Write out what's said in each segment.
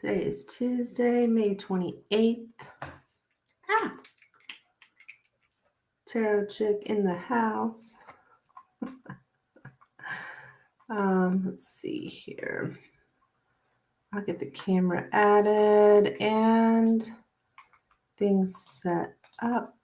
Today is Tuesday, May 28th. Tarot chick in the house. Let's see here. I'll get the camera added and things set up.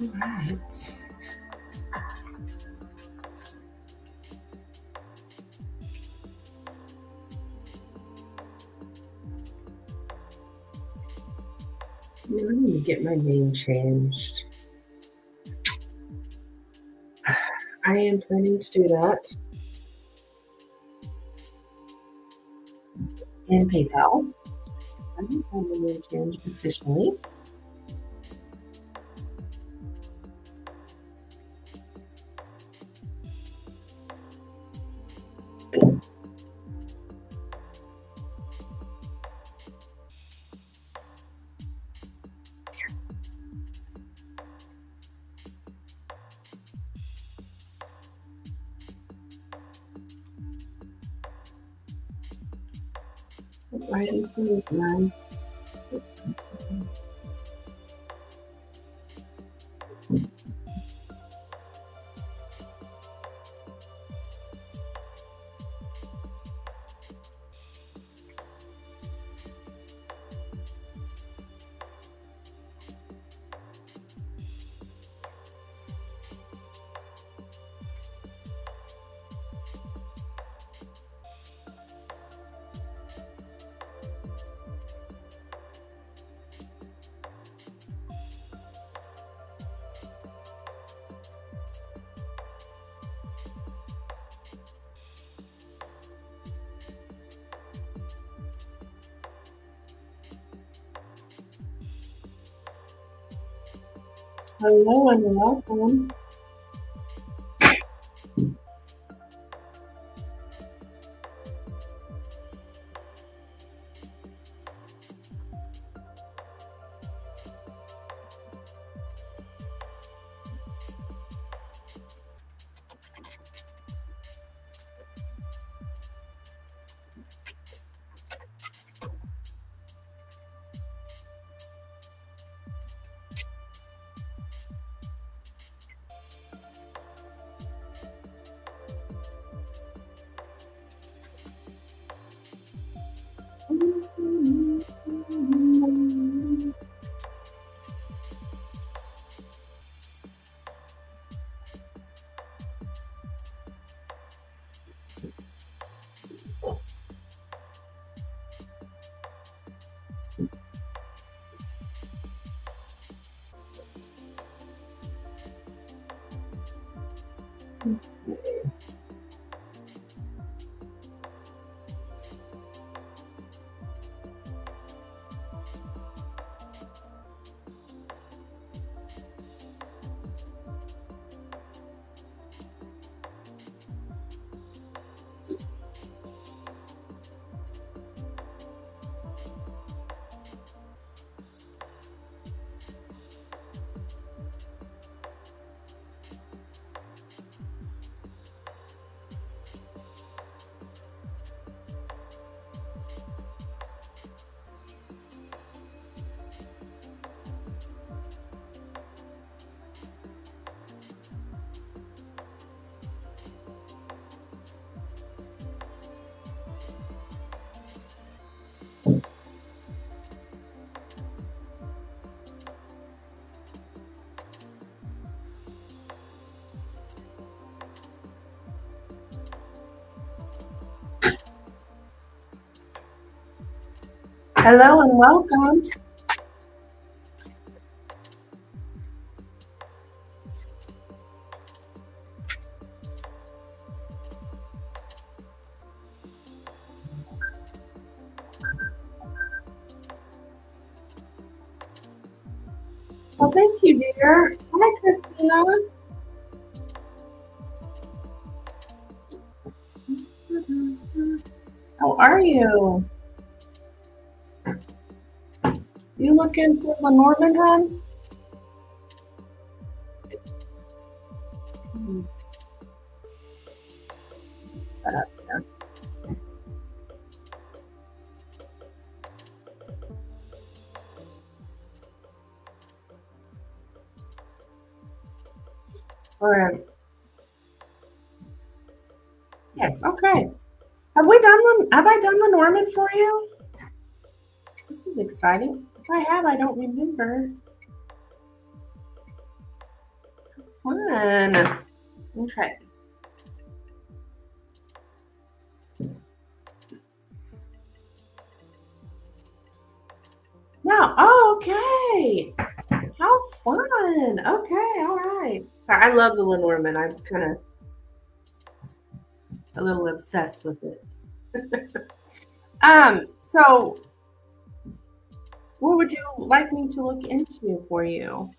All right. I need to get my name changed. I am planning to do that in PayPal. I need my name changed officially. Writing please, man. Hello and welcome. Hello and welcome. Well, thank you, dear. Hi, Christina. How are you? You looking for Lenormand, hon? Set up here. All right. Yes. Okay. Have I done Lenormand for you? This is exciting. If I have, I don't remember. Fun. Okay. No. Oh, okay. How fun. Okay. All right. Sorry, I love the Lenormand. I'm kind of a little obsessed with it. So what would you like me to look into for you?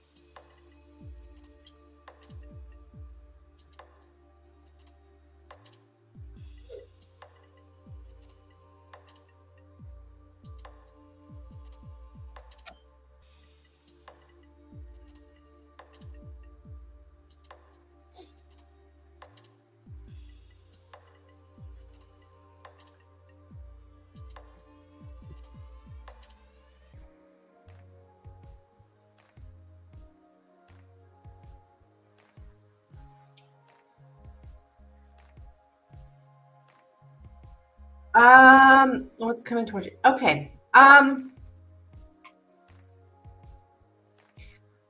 What's coming towards you? Okay.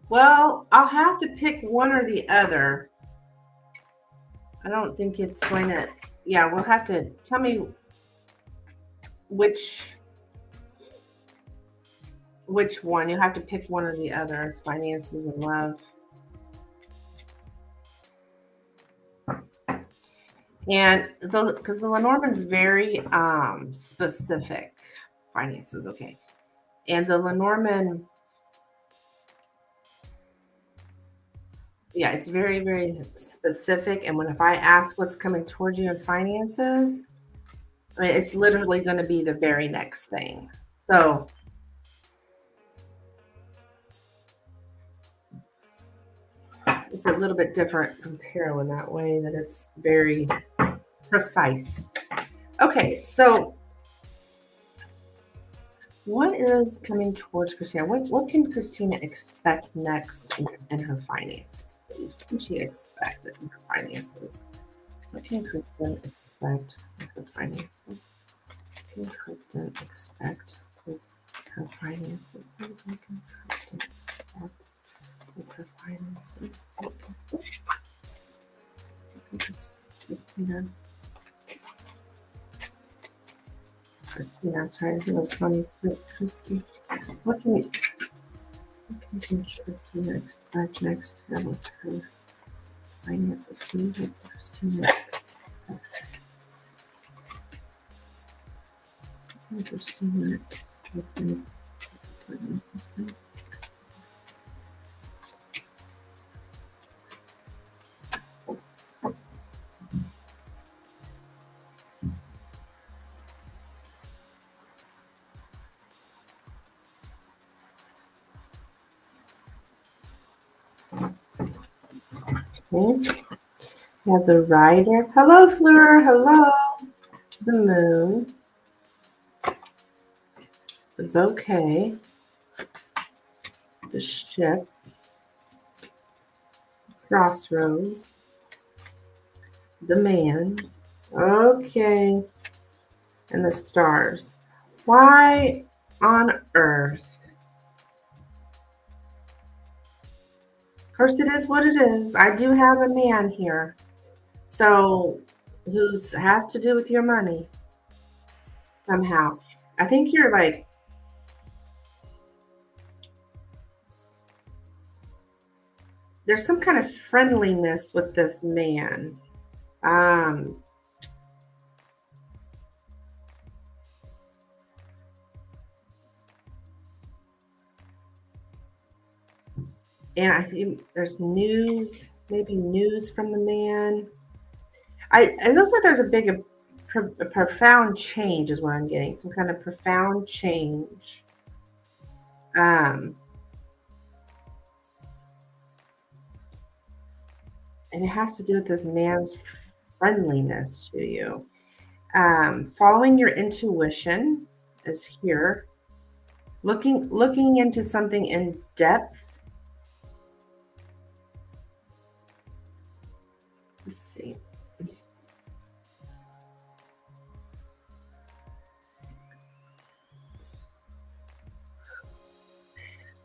Well, I'll have to pick one or the other. I don't think it's going to. Yeah, we'll have to tell me which one. You'll have to pick one or the other as finances and love. And because the Lenormand's very specific finances, okay. And the Lenormand, yeah, it's very, very specific. And if I ask what's coming towards you in finances, I mean, it's literally going to be the very next thing. So it's a little bit different from tarot in that way that it's very precise. Okay, so what is coming towards Christina? What can Christina expect next in her finances, please? What can she expect in her finances? What can Kristen expect in her finances? What can Kristen expect with her finances? What can Kristen expect with her finances? What can Christina, sorry, I was funny. Christy, what can Christina expect next with her finances? Please, Christina. Christina expect finances. Okay. We have the rider. Hello, Fleur. Hello. The moon. The bouquet. The ship. Crossroads. The man. Okay. And the stars. Why on earth? Of course, it is what it is. I do have a man here. So, has to do with your money somehow. I think you're like, there's some kind of friendliness with this man. Um, And I think there's news, maybe news from the man. It looks like there's a profound change is what I'm getting. Some kind of profound change. Um, and it has to do with this man's friendliness to you. Following your intuition is here. Looking into something in depth. Let's see.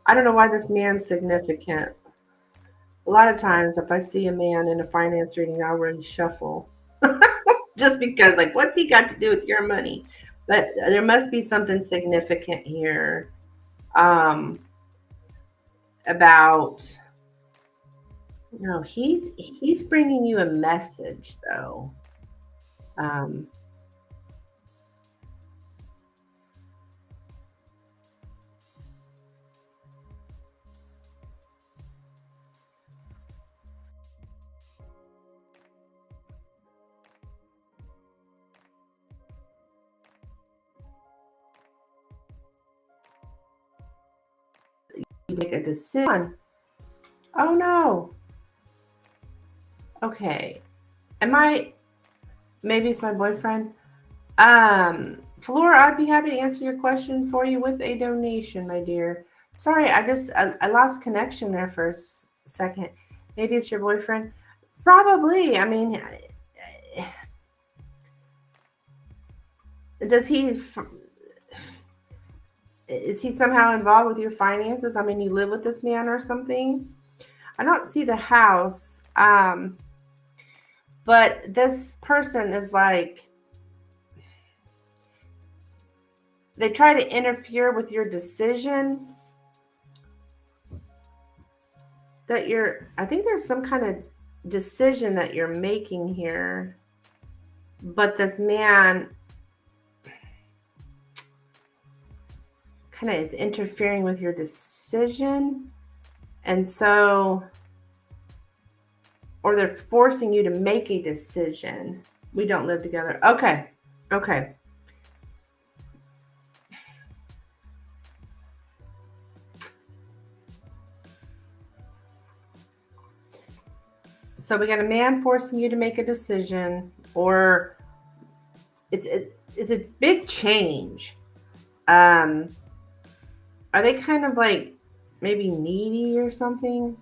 I don't know why this man's significant. A lot of times, if I see a man in a finance reading, I already shuffle just because, like, what's he got to do with your money? But there must be something significant here um, about. No, he's bringing you a message though. Um, you make a decision. Oh no. Okay. Am I? Maybe it's my boyfriend. Flora, I'd be happy to answer your question for you with a donation, my dear. Sorry, I lost connection there for a second. Maybe it's your boyfriend. Probably. I mean, does he? Is he somehow involved with your finances? I mean, you live with this man or something? I don't see the house. But this person is like, they try to interfere with your decision that I think there's some kind of decision that you're making here. But this man kind of is interfering with your decision. And so, or they're forcing you to make a decision. We don't live together. Okay. Okay. So we got a man forcing you to make a decision, or it's a big change. Are they kind of like maybe needy or something?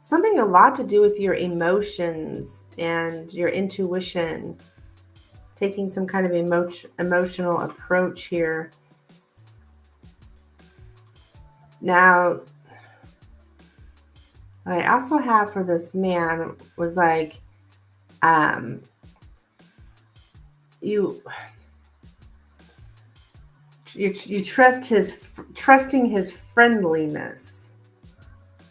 Something a lot to do with your emotions and your intuition. Taking some kind of emotional approach here. Now, what I also have for this man was like, you trusting his friendliness.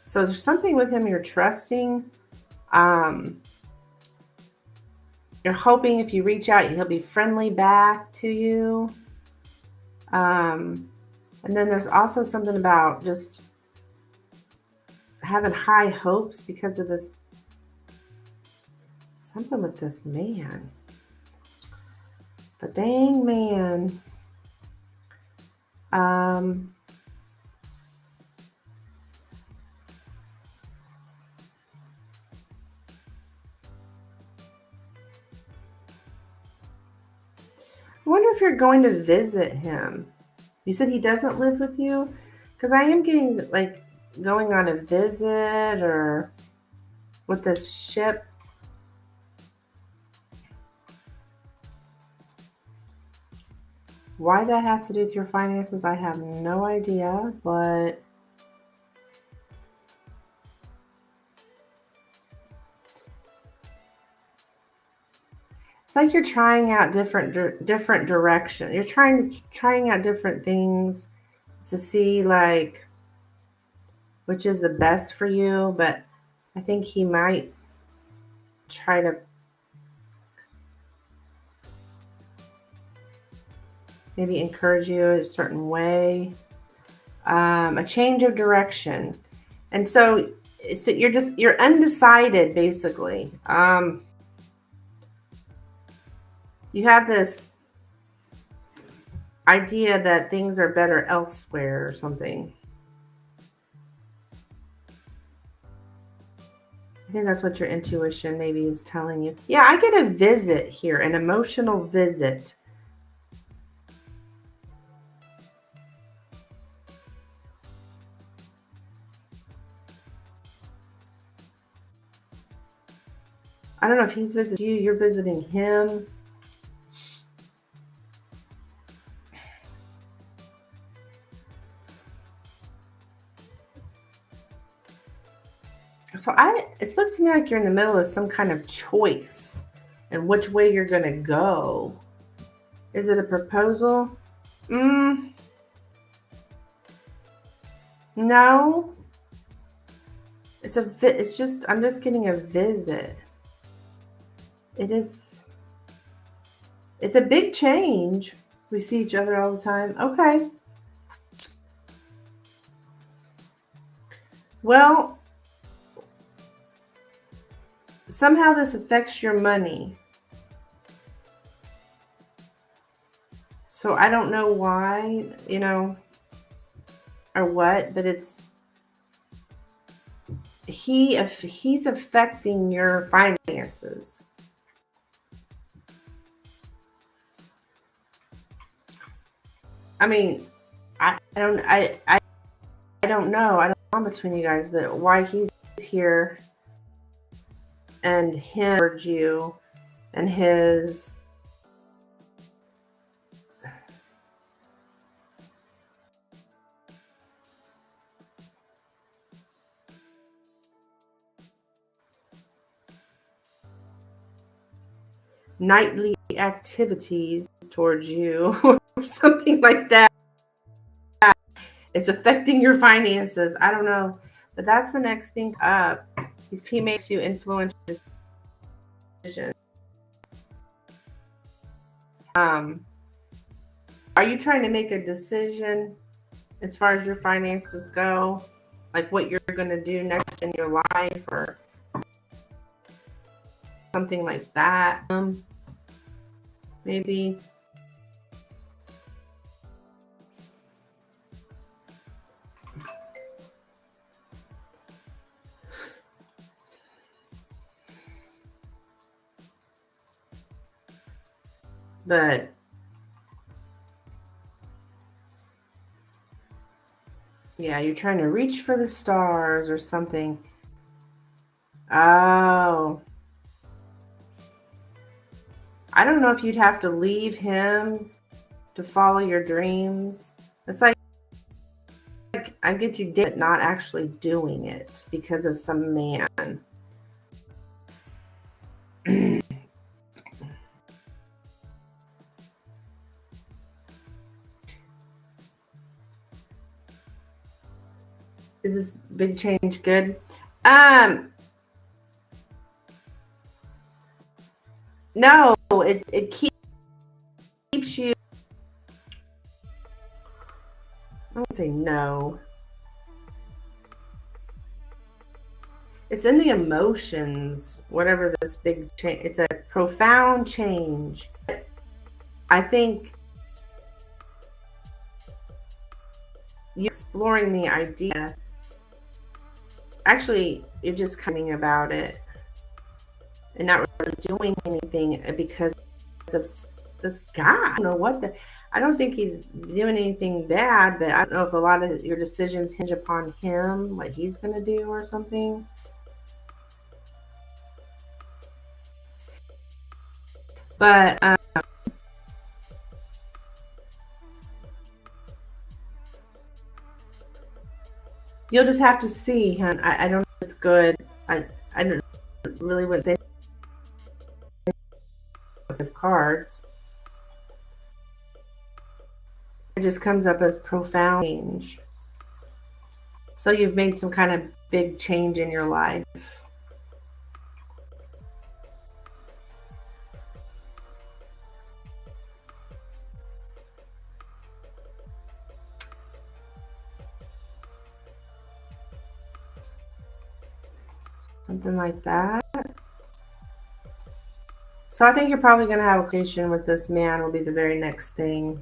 So there's something with him you're trusting. You're hoping if you reach out, he'll be friendly back to you. And then there's also something about just having high hopes because of this. Something with this man. The dang man. I wonder if you're going to visit him. You said he doesn't live with you? Because I am getting like going on a visit or with this ship. Why that has to do with your finances, I have no idea, but it's like you're trying out different direction. You're trying out different things to see like which is the best for you, but I think he might try to maybe encourage you a certain way. A change of direction. And so you're undecided, basically. You have this idea that things are better elsewhere or something. I think that's what your intuition maybe is telling you. Yeah, I get a visit here, an emotional visit. I don't know if he's visiting you, you're visiting him. So it looks to me like you're in the middle of some kind of choice and which way you're going to go. Is it a proposal? No. I'm just getting a visit. It's a big change. We see each other all the time. Okay. Well, somehow this affects your money. So I don't know why, or what, but he's affecting your finances. I mean, I don't know. I don't know between you guys, but why he's here and him towards you and his nightly activities towards you or something like that. It's affecting your finances. I don't know. But that's the next thing up. He makes you influence your decisions. Are you trying to make a decision as far as your finances go? Like what you're going to do next in your life or something like that? Maybe. But yeah, you're trying to reach for the stars or something. Oh. I don't know if you'd have to leave him to follow your dreams. It's like I get you did not actually doing it because of some man. Is this big change good? No, it keeps you. I won't say no. It's in the emotions, whatever this big change. It's a profound change. I think you exploring the idea. Actually, you're just coming about it and not really doing anything because of this guy. I don't know I don't think he's doing anything bad, but I don't know if a lot of your decisions hinge upon him, what he's going to do or something. But you'll just have to see, hon. I don't know if it's good. I don't really wouldn't say of cards. It just comes up as profound change. So you've made some kind of big change in your life. Something like that. So I think you're probably going to have a conversation with this man will be the very next thing.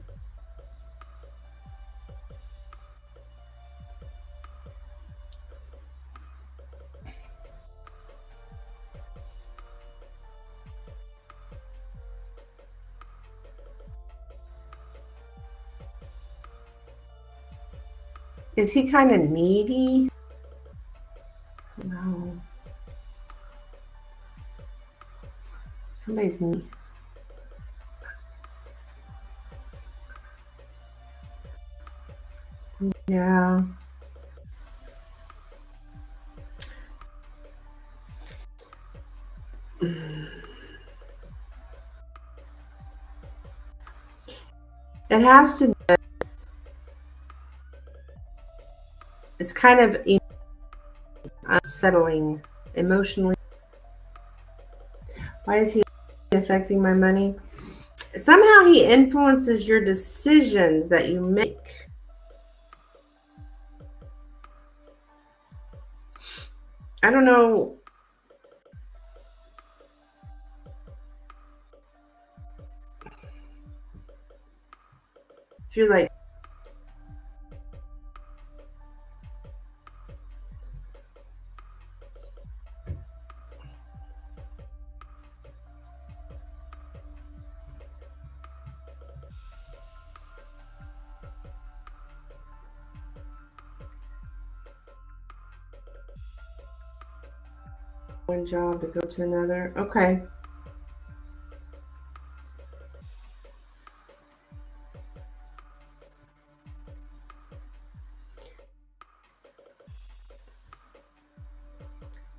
Is he kind of needy? No. Somebody's needy. Yeah. It has to. It's kind of unsettling emotionally. Why is he affecting my money? Somehow he influences your decisions that you make. I don't know. If you're like, one job to go to another. Okay.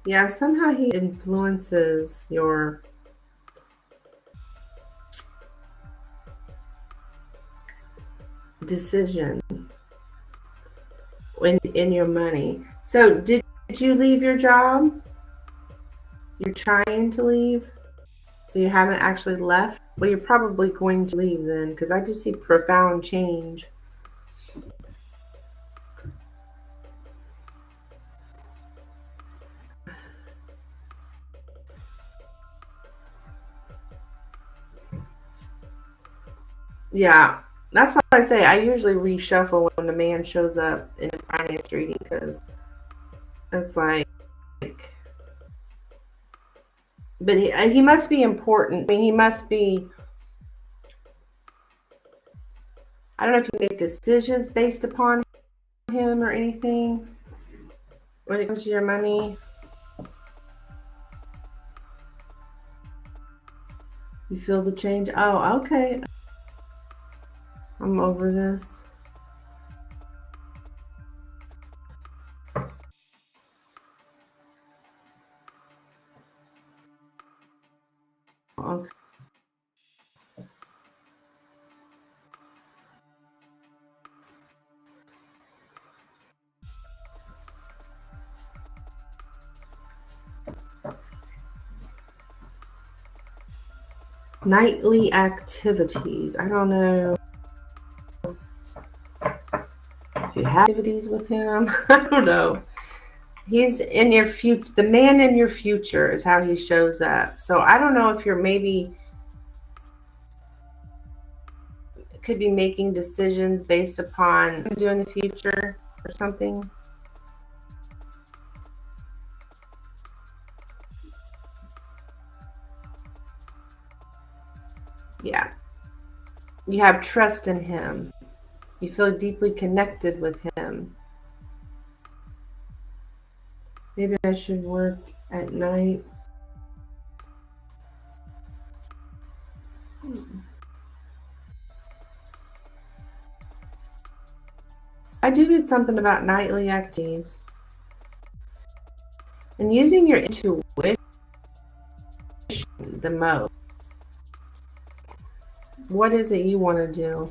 Yeah, somehow he influences your decision in your money. So did you leave your job? You're trying to leave? So you haven't actually left? Well, you're probably going to leave then, because I do see profound change. Yeah, that's why I say I usually reshuffle when the man shows up in a finance reading, because it's like, but he must be important. I mean, he must be. I don't know if you make decisions based upon him or anything when it comes to your money. You feel the change? Oh, okay. I'm over this. Okay. Nightly activities. I don't know if you have activities with him. I don't know. He's in your future. The man in your future is how he shows up. So I don't know if you're maybe could be making decisions based upon what you do in the future or something. Yeah. You have trust in him. You feel deeply connected with him. Maybe I should work at night. I do get something about nightly activities. And using your intuition the most. What is it you want to do?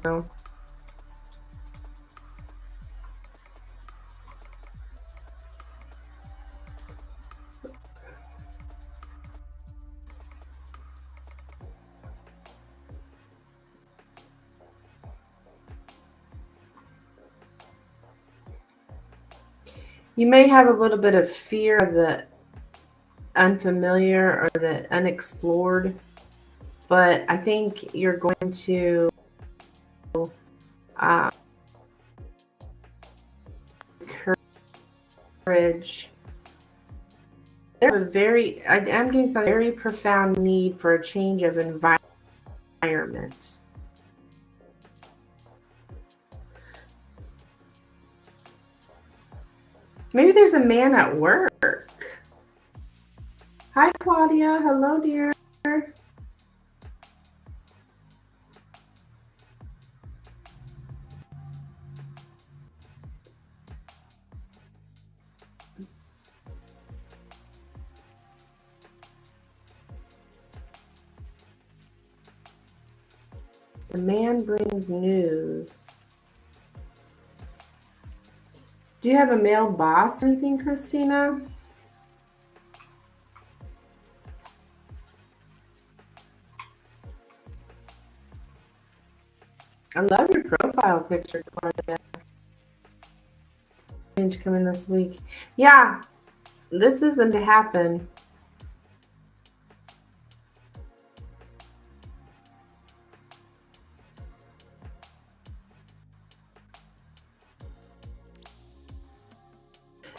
You may have a little bit of fear of the unfamiliar or the unexplored, but I think you're going to encourage. There's I'm getting some very profound need for a change of environment. Maybe there's a man at work. Hi, Claudia. Hello, dear. The man brings news. Do you have a male boss or anything, Christina? I love your profile picture, Claudia. Change coming this week. Yeah, this isn't to happen.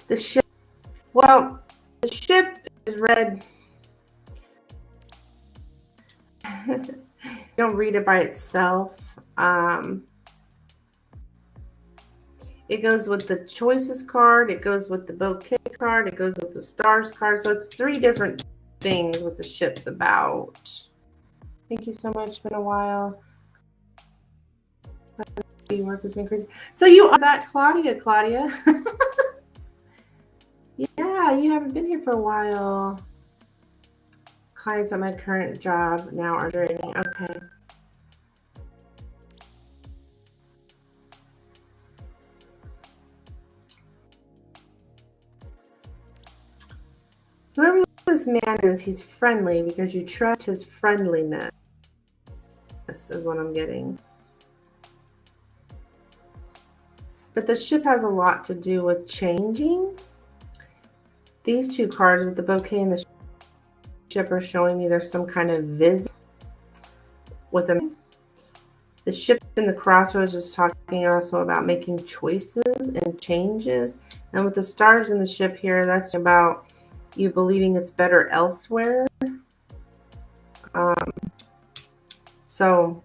The ship. Well, the ship is red. Don't read it by itself. It goes with the choices card. It goes with the bouquet card. It goes with the stars card. So it's 3 different things what the ship's about. Thank you so much. It's been a while. Work has been crazy. So you are that Claudia. Yeah, you haven't been here for a while. Clients at my current job now are draining. Okay. Whoever this man is, he's friendly because you trust his friendliness. This is what I'm getting. But the ship has a lot to do with changing. These 2 cards with the bouquet and the ship are showing me there's some kind of visit with them. The ship in the crossroads is talking also about making choices and changes. And with the stars in the ship here, that's about you believing it's better elsewhere. So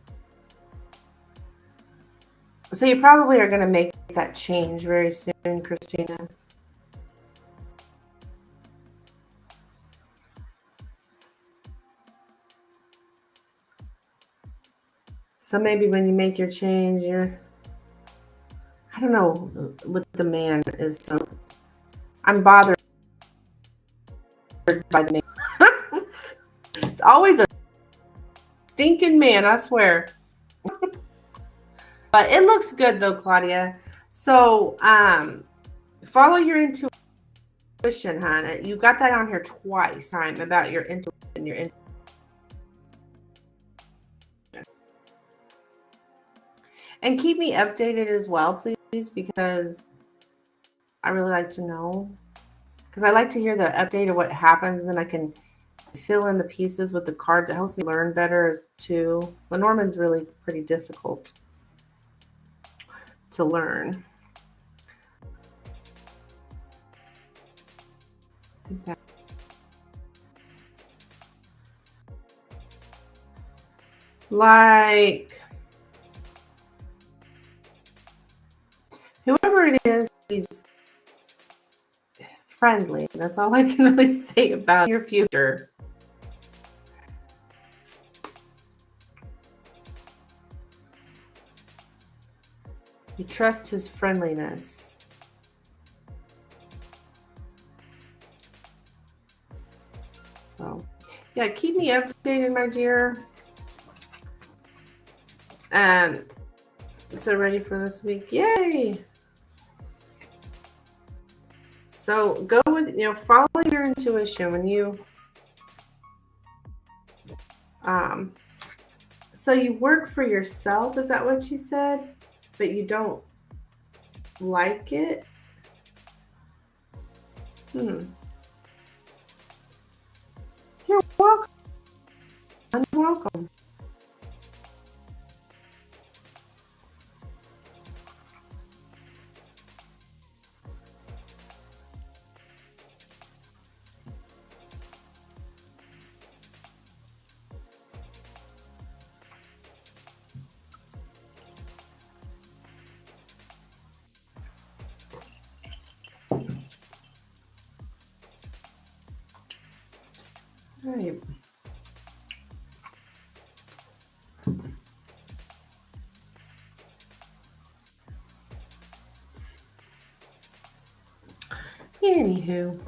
you probably are going to make that change very soon, Christina. So maybe when you make your change, I don't know what the man is. So I'm bothered by the man. It's always a stinking man, I swear. But it looks good though, Claudia. So follow your intuition, hon. You got that on here twice. Time about your intuition, And keep me updated as well, please, because I really like to know. Because I like to hear the update of what happens, and then I can fill in the pieces with the cards. It helps me learn better too. Lenormand's really pretty difficult to learn. Like whoever it is, he's friendly. That's all I can really say about your future. You trust his friendliness. So, yeah, keep me updated, my dear. So ready for this week? Yay! So go with, follow your intuition when you, so you work for yourself, is that what you said? But you don't like it? welcome. You're welcome. All right. Anywho.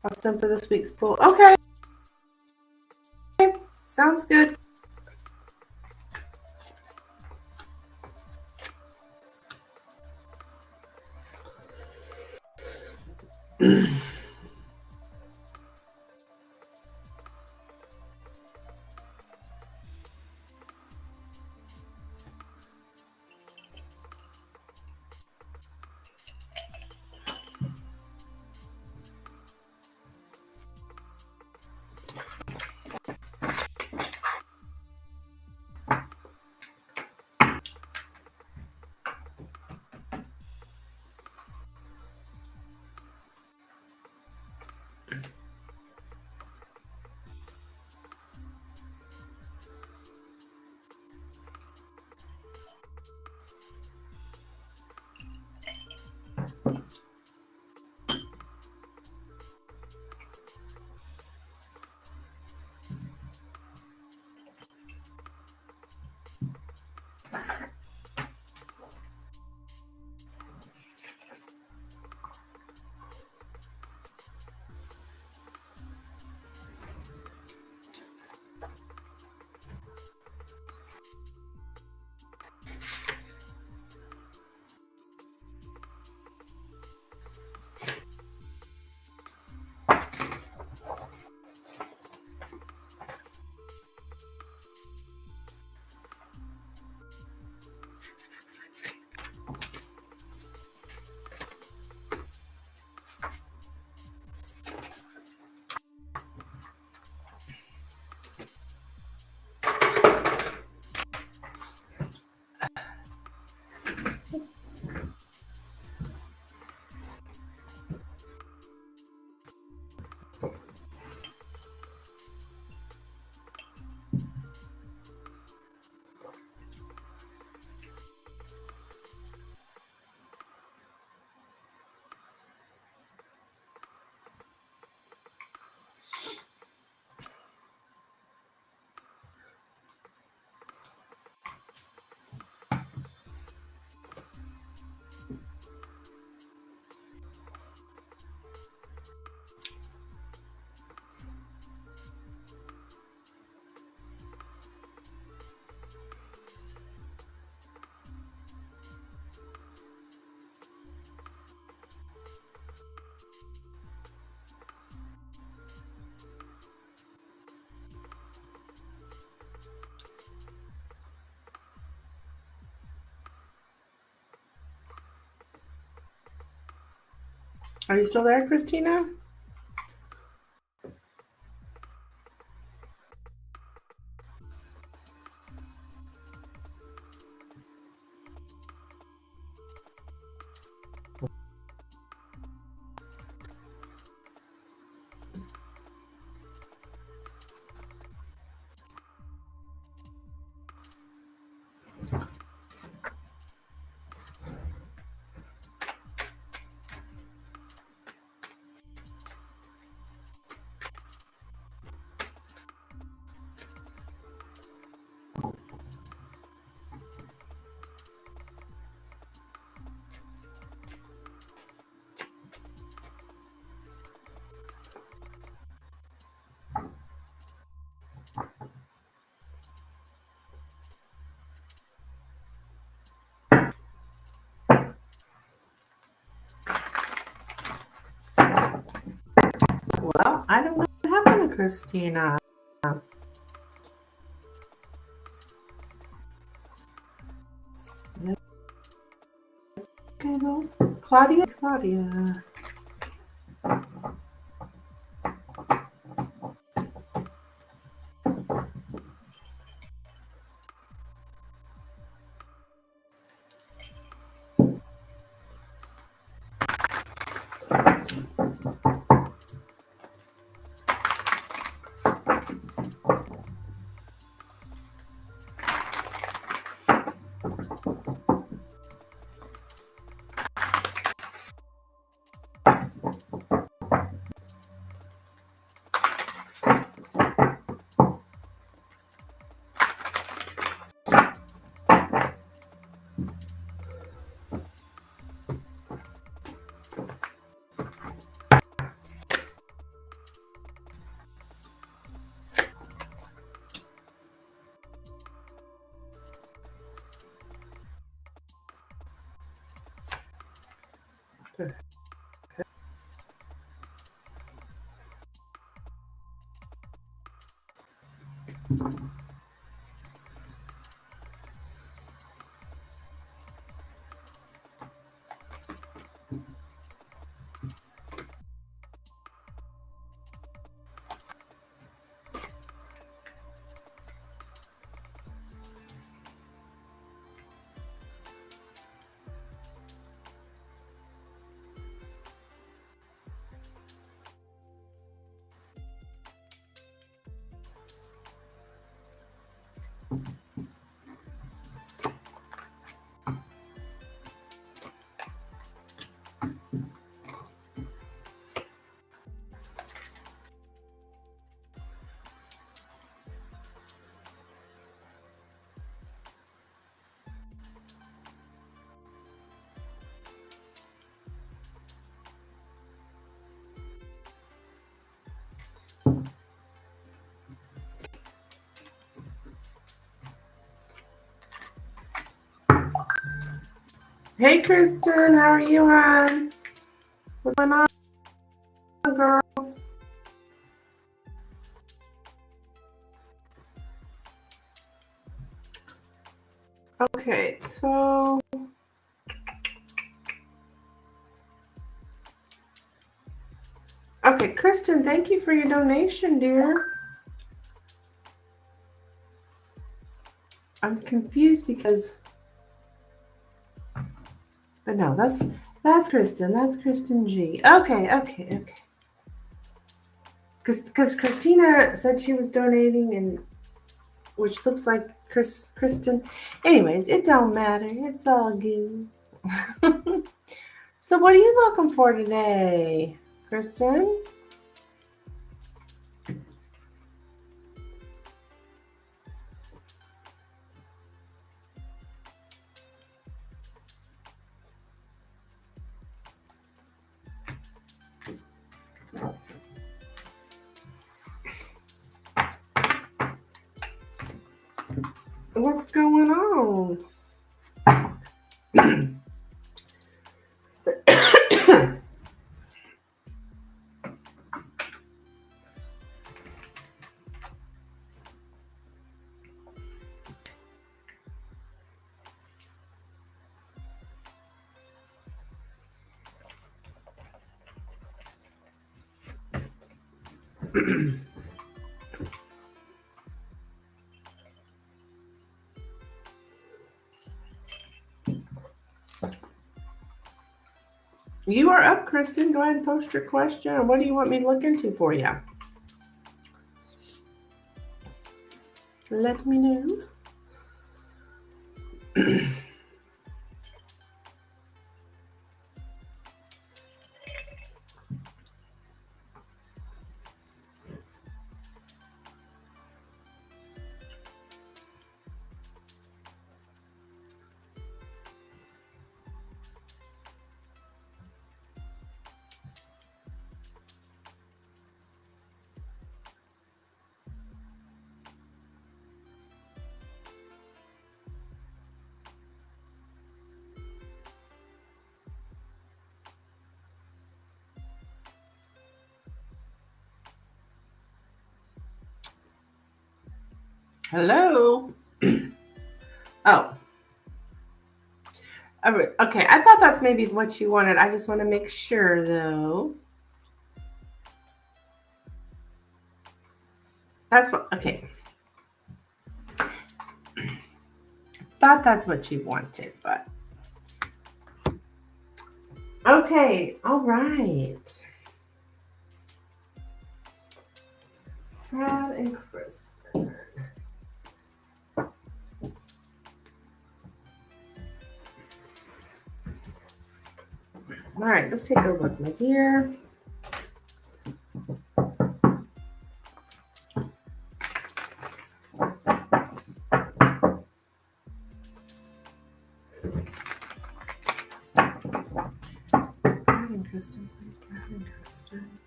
I'll send for this week's pool. Okay. Sounds good. Are you still there, Christina? I don't know what happened to Christina. Okay, well, Claudia. Hey, Kristen, how are you, hon? What's going on, girl? Okay, so okay, Kristen, thank you for your donation, dear. I'm confused because, but no, that's Kristen. That's Kristen G. Okay. Because Christina said she was donating, and which looks like Kristen. Anyways, it don't matter. It's all good. So, what are you looking for today, Kristen? What's going on? You are up, Kristen. Go ahead and post your question. Or what do you want me to look into for you? Let me know. Hello. Oh. Okay, I thought that's maybe what you wanted. I just want to make sure, though. That's what, okay. Thought that's what you wanted, but. Okay, all right. Brad and Kristen. All right, let's take a look, my dear. Brad and Kristen, please. Brad and Kristen.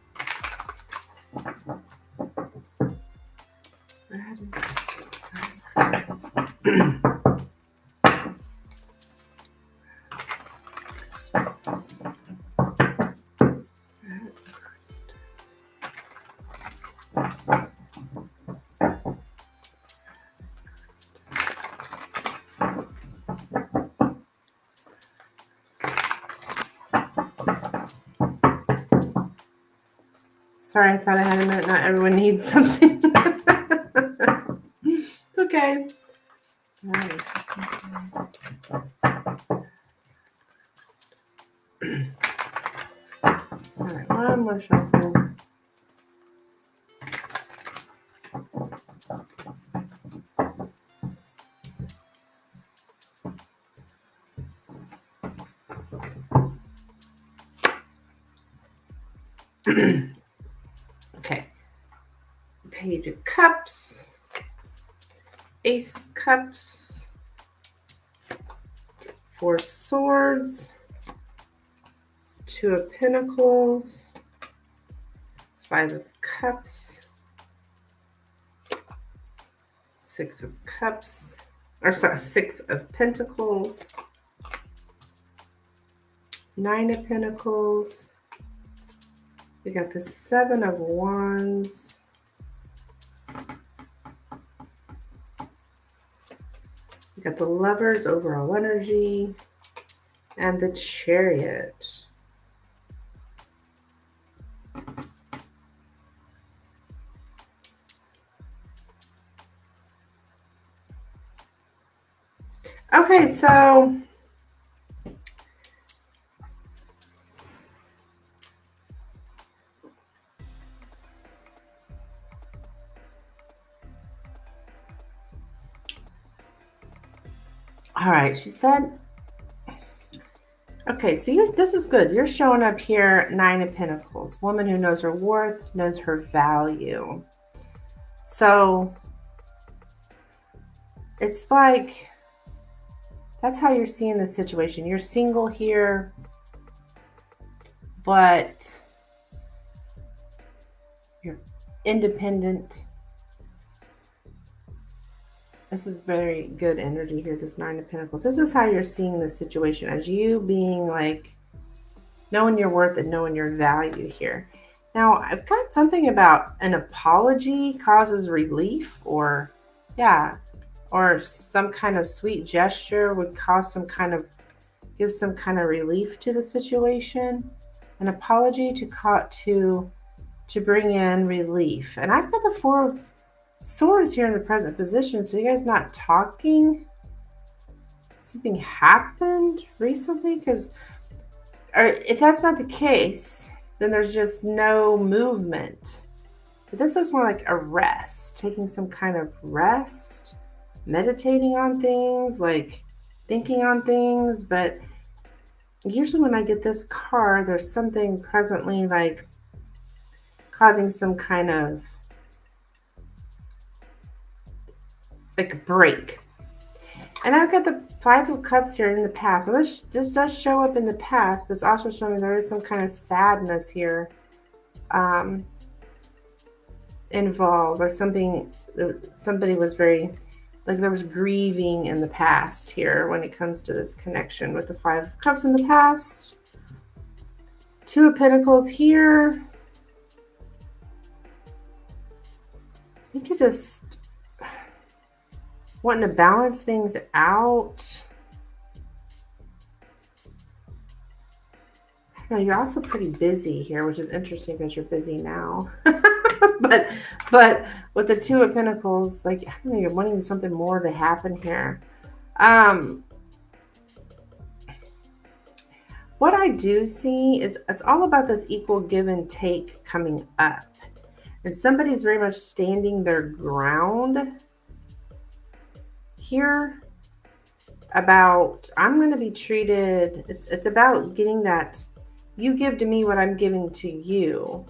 Brad and Kristen. Brad and Kristen. Sorry, I thought I had a minute. Not everyone needs something. It's okay. All right. All right, one more shuffle. Okay. Page of Cups, Ace of Cups, Four Swords, Two of Pentacles, Five of Cups, Six of Cups, or sorry, Six of Pentacles, Nine of Pentacles. We got the Seven of Wands. We got the Lover's overall energy and the Chariot. Okay, so all right, she said, okay, so this is good. You're showing up here, Nine of Pentacles, woman who knows her worth, knows her value. So it's like, that's how you're seeing the situation. You're single here, but you're independent. This is very good energy here, this Nine of Pentacles. This is how you're seeing the situation, as you being like, knowing your worth and knowing your value here. Now, I've got something about an apology causes relief, or yeah, or some kind of sweet gesture would cause some kind of, give some kind of relief to the situation. An apology to bring in relief. And I've got the Four of Swords here in the present position. So you guys not talking? Something happened recently? Because, or if that's not the case, then there's just no movement. But this looks more like a rest, taking some kind of rest, meditating on things, like thinking on things. But usually when I get this card, there's something presently like causing some kind of like break. And I've got the Five of Cups here in the past. So this does show up in the past, but it's also showing there is some kind of sadness here involved, or something. Somebody was very, like there was grieving in the past here when it comes to this connection with the Five of Cups in the past. Two of Pentacles here. I think you just, wanting to balance things out. No, you're also pretty busy here, which is interesting because you're busy now. but with the Two of Pentacles, like, I don't know, you're wanting something more to happen here. What I do see is it's all about this equal give and take coming up. And somebody's very much standing their ground here about, I'm going to be treated, it's about getting that, you give to me what I'm giving to you.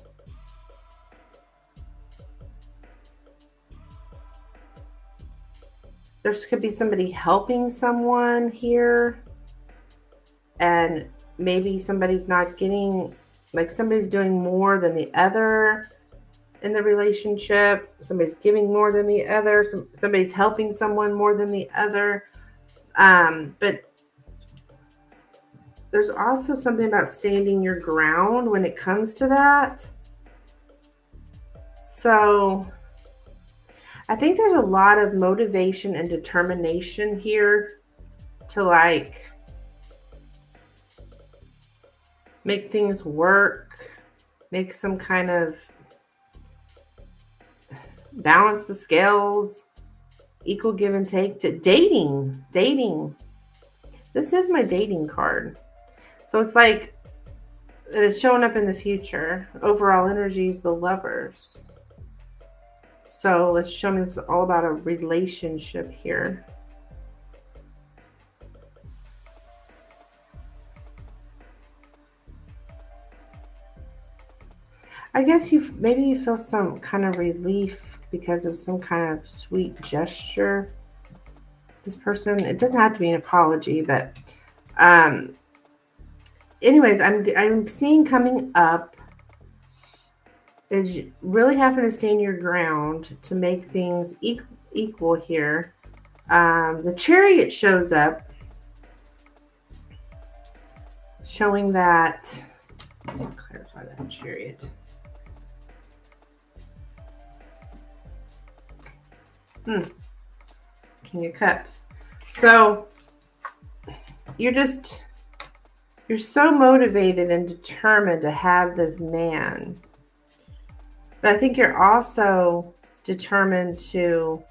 There could be somebody helping someone here, and maybe somebody's not getting, like somebody's doing more than the other in the relationship. Somebody's giving more than the other. Somebody's helping someone more than the other. But there's also something about standing your ground when it comes to that. So I think there's a lot of motivation and determination here to like make things work, make some kind of balance the scales, equal give and take. To dating. This is my dating card. So it's like it's showing up in the future. Overall energy is the Lovers. So let's show me, this is all about a relationship here. I guess maybe you feel some kind of relief because of some kind of sweet gesture. This person, it doesn't have to be an apology, but anyways, I'm seeing coming up is really having to stand your ground to make things equal here. The Chariot shows up, showing that, let me clarify that Chariot. King of Cups. So you're so motivated and determined to have this man. But I think you're also determined to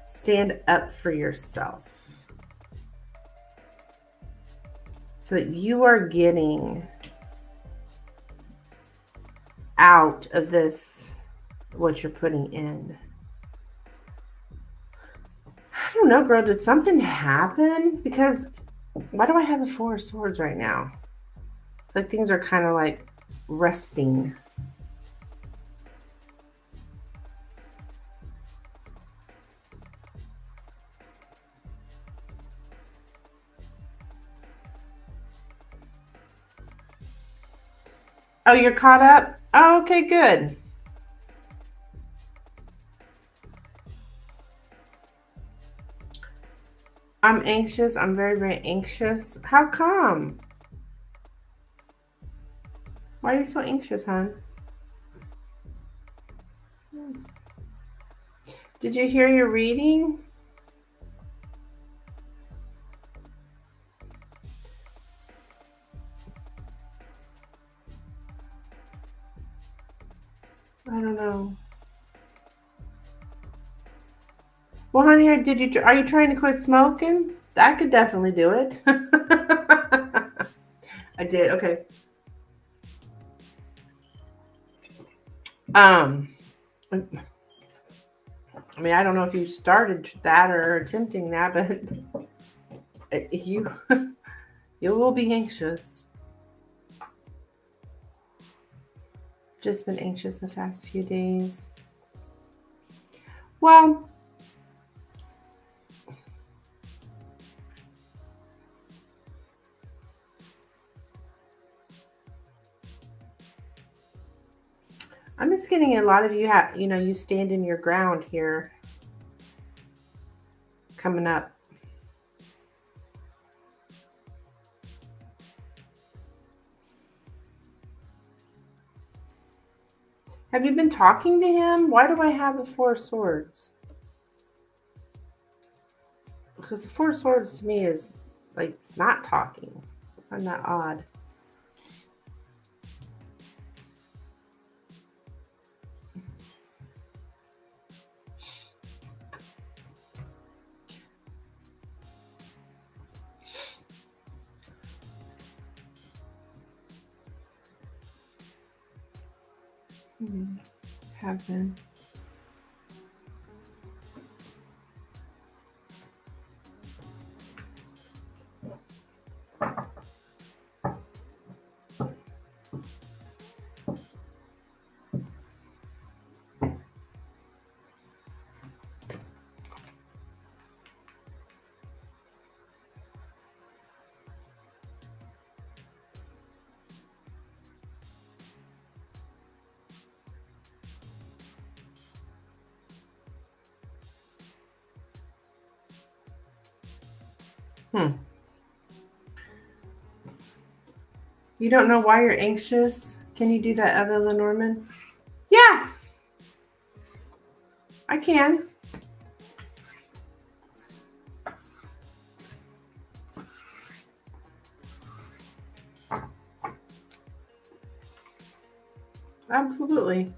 stand up for yourself. So that you are getting out of this, what you're putting in. I don't know, girl. Did something happen? Because why do I have the Four of Swords right now? It's like things are kind of like resting. Oh, you're caught up? Oh, okay, good. I'm anxious. I'm very, very anxious. How come? Why are you so anxious, hon? Did you hear your reading? I don't know. Well, honey, are you trying to quit smoking? I could definitely do it. I did. Okay. I mean, I don't know if you started that or attempting that, but you will be anxious. Just been anxious the past few days. Well, I'm just getting a lot of you you stand in your ground here coming up. Have you been talking to him? Why do I have the Four of Swords? Because the Four of Swords to me is like not talking. I find that odd. Have been. You don't know why you're anxious? Can you do that other Lenormand? Yeah, I can. Absolutely.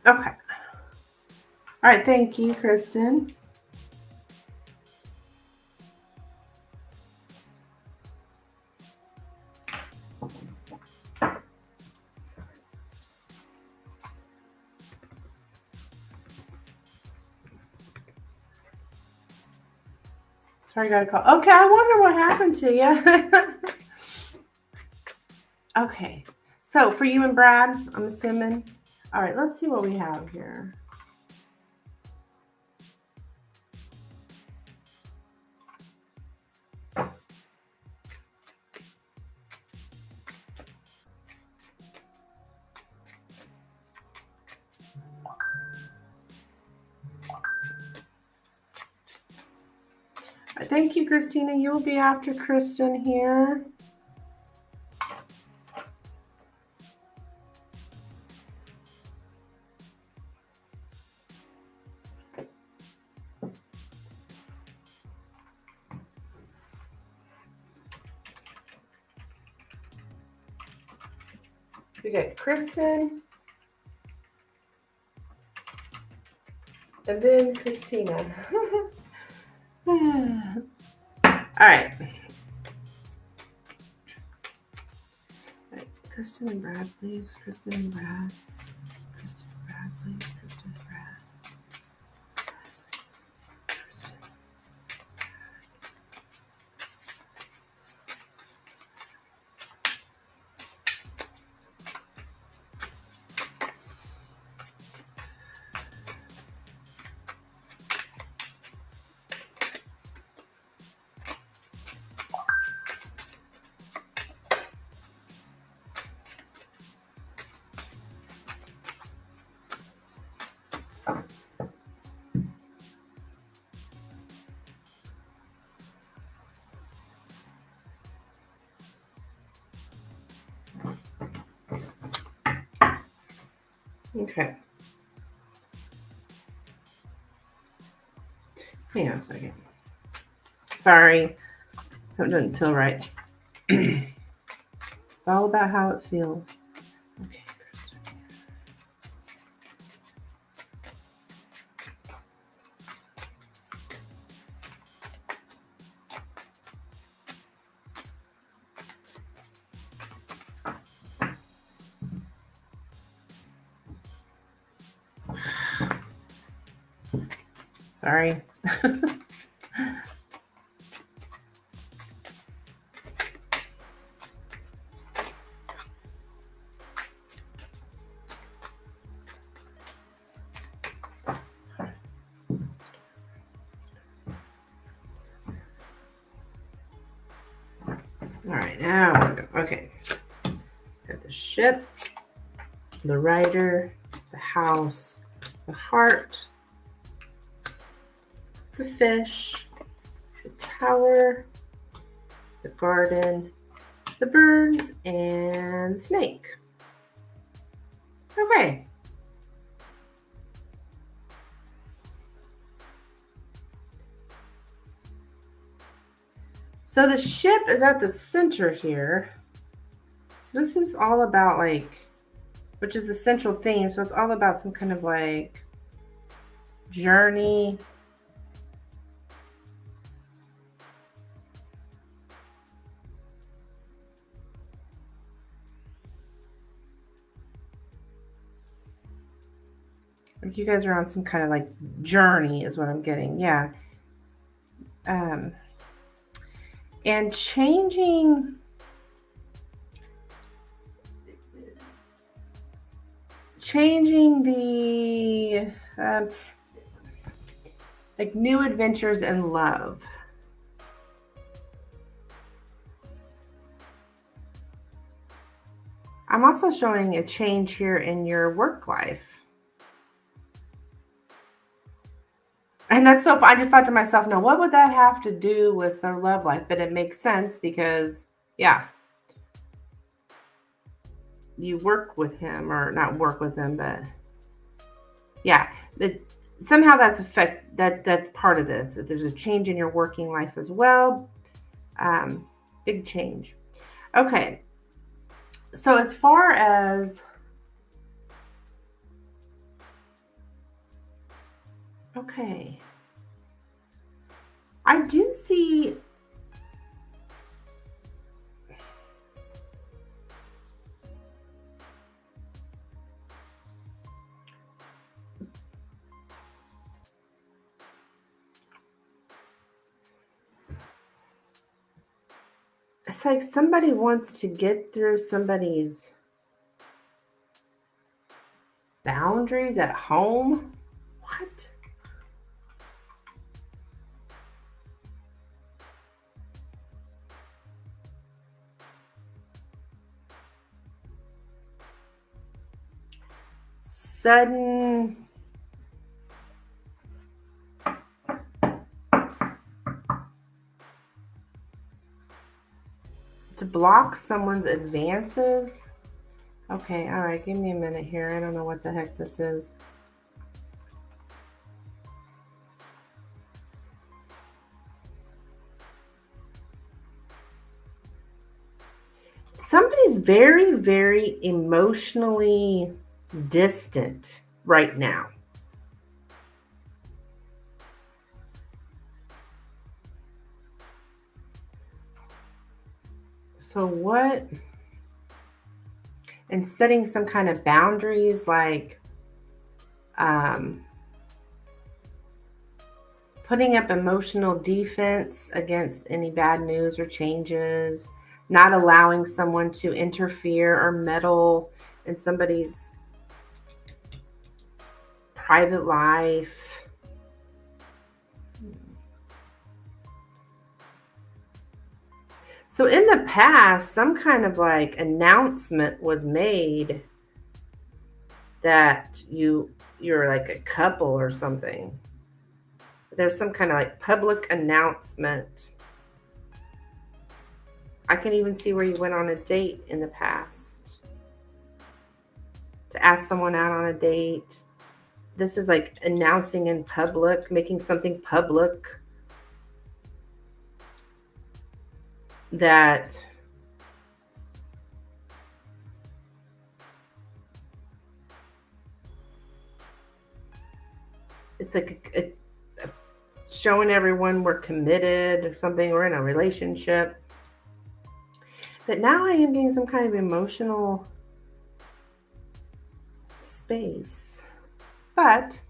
Okay. All right, thank you, Kristen. Sorry, I got a call. Okay, I wonder what happened to you. Okay, so for you and Brad, I'm assuming. All right, let's see what we have here. Thank you, Christina. You will be after Kristen here. We got Kristen. And then Christina. All right. Kristen and Brad, please. Kristen and Brad. Kristen and Brad, please. Kristen and Brad. Kristen. Okay. Hang on a second. Sorry. Something doesn't feel right. It's all about how it feels. Okay, Kristen. Sorry. All right, now we're good. Okay. Got the ship, the rider, the house, the heart, the fish, the tower, the garden, the birds, and the snake. Okay. So the ship is at the center here. So this is all about like, which is the central theme. So it's all about some kind of like journey. Like you guys are on some kind of like journey is what I'm getting. Yeah. And changing the like new adventures in love. I'm also showing a change here in your work life. And that's so, I just thought to myself, now what would that have to do with their love life? But it makes sense because, yeah, you work with him, or not work with him, but yeah, somehow that's part of this. That there's a change in your working life as well. Big change. Okay. So as far as, okay, I do see it's like somebody wants to get through somebody's boundaries at home. What? Sudden to block someone's advances. Okay, all right, give me a minute here. I don't know what the heck this is. Somebody's very, very emotionally distant right now. So what? And setting some kind of boundaries, like putting up emotional defense against any bad news or changes, not allowing someone to interfere or meddle in somebody's private life. So in the past, some kind of like announcement was made that you're like a couple or something. There's some kind of like public announcement. I can even see where you went on a date in the past. To ask someone out on a date. This is like announcing in public, making something public that it's like showing everyone we're committed or something, we're in a relationship. But now I am getting some kind of emotional space. But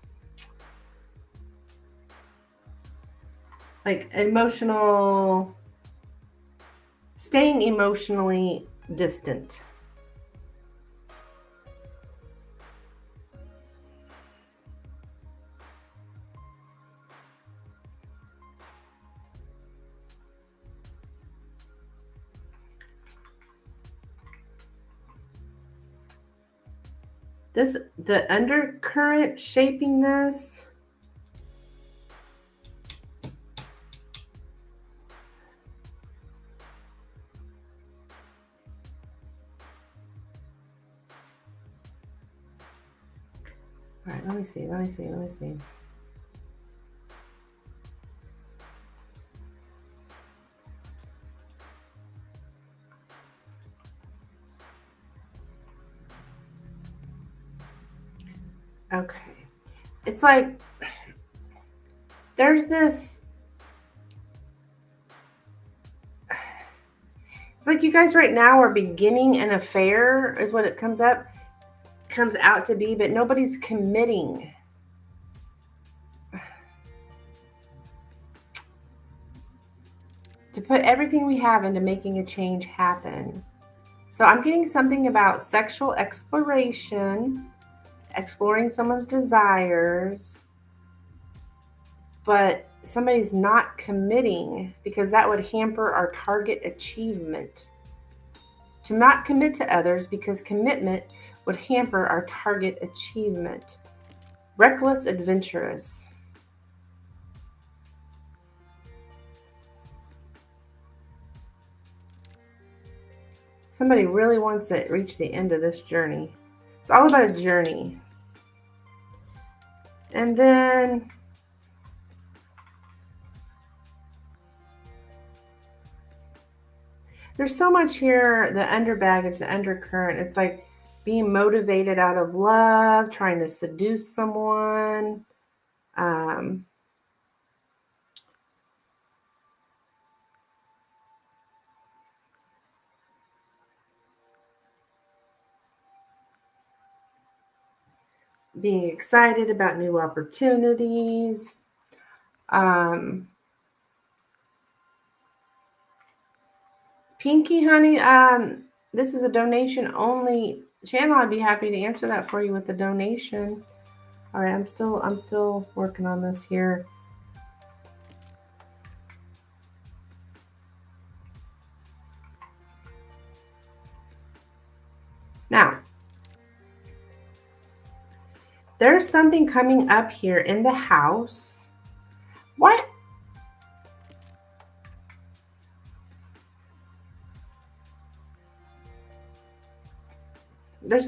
like staying emotionally distant. The undercurrent shaping this. All right, let me see. Okay. It's like there's this. It's like you guys right now are beginning an affair, is what it comes out to be, but nobody's committing. To put everything we have into making a change happen. So I'm getting something about sexual exploration, exploring someone's desires, but somebody's not committing because that would hamper our target achievement. To not commit to others because commitment would hamper our target achievement. Reckless, adventurous. Somebody really wants to reach the end of this journey. It's all about a journey. And then there's so much here, the under baggage, the undercurrent. It's like being motivated out of love, trying to seduce someone. Being excited about new opportunities. Pinky, honey, this is a donation only channel. I'd be happy to answer that for you with the donation. All right, I'm still working on this here. Now, there's something coming up here in the house. What? There's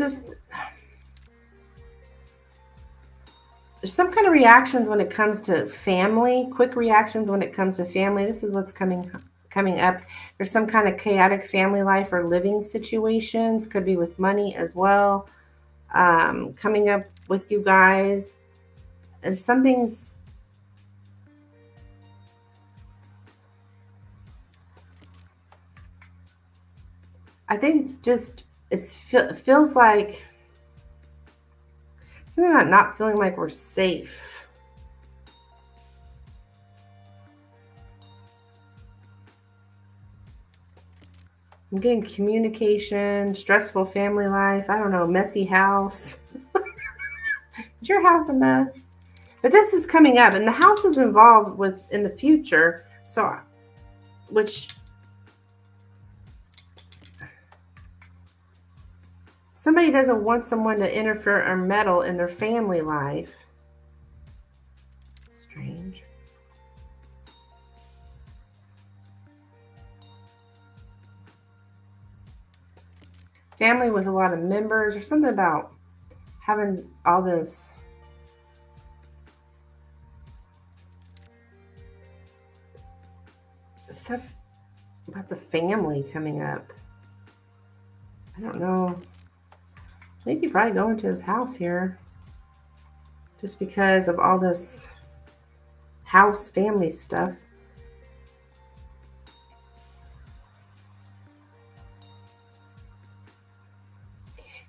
some kind of reactions when it comes to family, quick reactions when it comes to family. This is what's coming up. There's some kind of chaotic family life or living situations, could be with money as well, coming up with you guys. If something's I think it's just it feels like something about not feeling like we're safe. I'm getting communication, stressful family life, I don't know, messy house. Is your house a mess? But this is coming up, and the house is involved with in the future, so which somebody doesn't want someone to interfere or meddle in their family life. Strange. Family with a lot of members, or something about having all this stuff about the family coming up. I don't know. I think you probably go into his house here just because of all this house family stuff.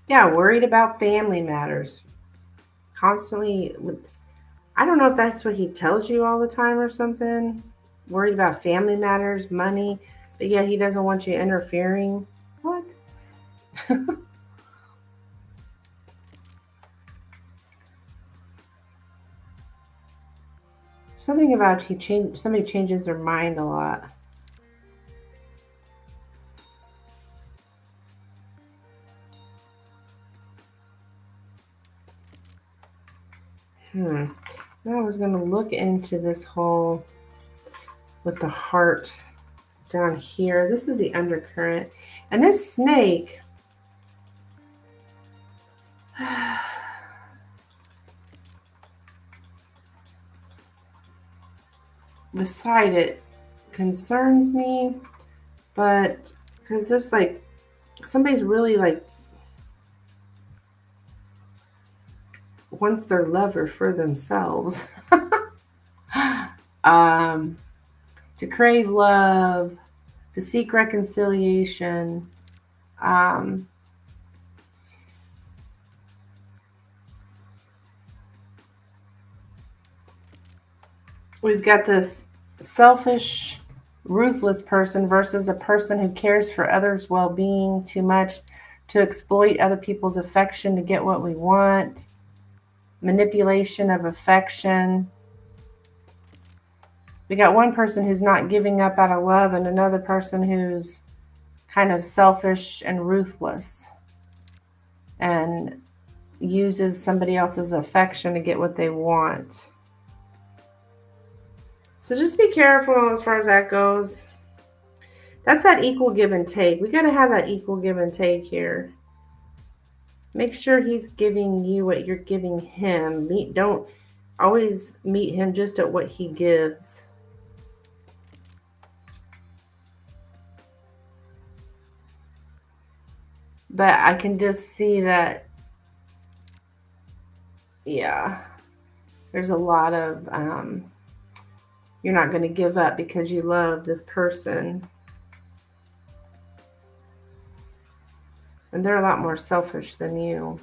Yeah, worried about family matters. Constantly with, I don't know if that's what he tells you all the time or something, worried about family matters, money, but yet he doesn't want you interfering. What? Something about somebody changes their mind a lot. Now I was going to look into this whole with the heart down here. This is the undercurrent. And this snake, beside it, concerns me, but because this, like, somebody's really, like, wants their lover for themselves. To crave love, to seek reconciliation. We've got this selfish, ruthless person versus a person who cares for others' well being too much to exploit other people's affection to get what we want, manipulation of affection. We got one person who's not giving up out of love and another person who's kind of selfish and ruthless and uses somebody else's affection to get what they want. So just be careful as far as that goes. That's that equal give and take. We got to have that equal give and take here. Make sure he's giving you what you're giving him. Don't always meet him just at what he gives. But I can just see that, yeah, there's a lot of, you're not going to give up because you love this person. And they're a lot more selfish than you.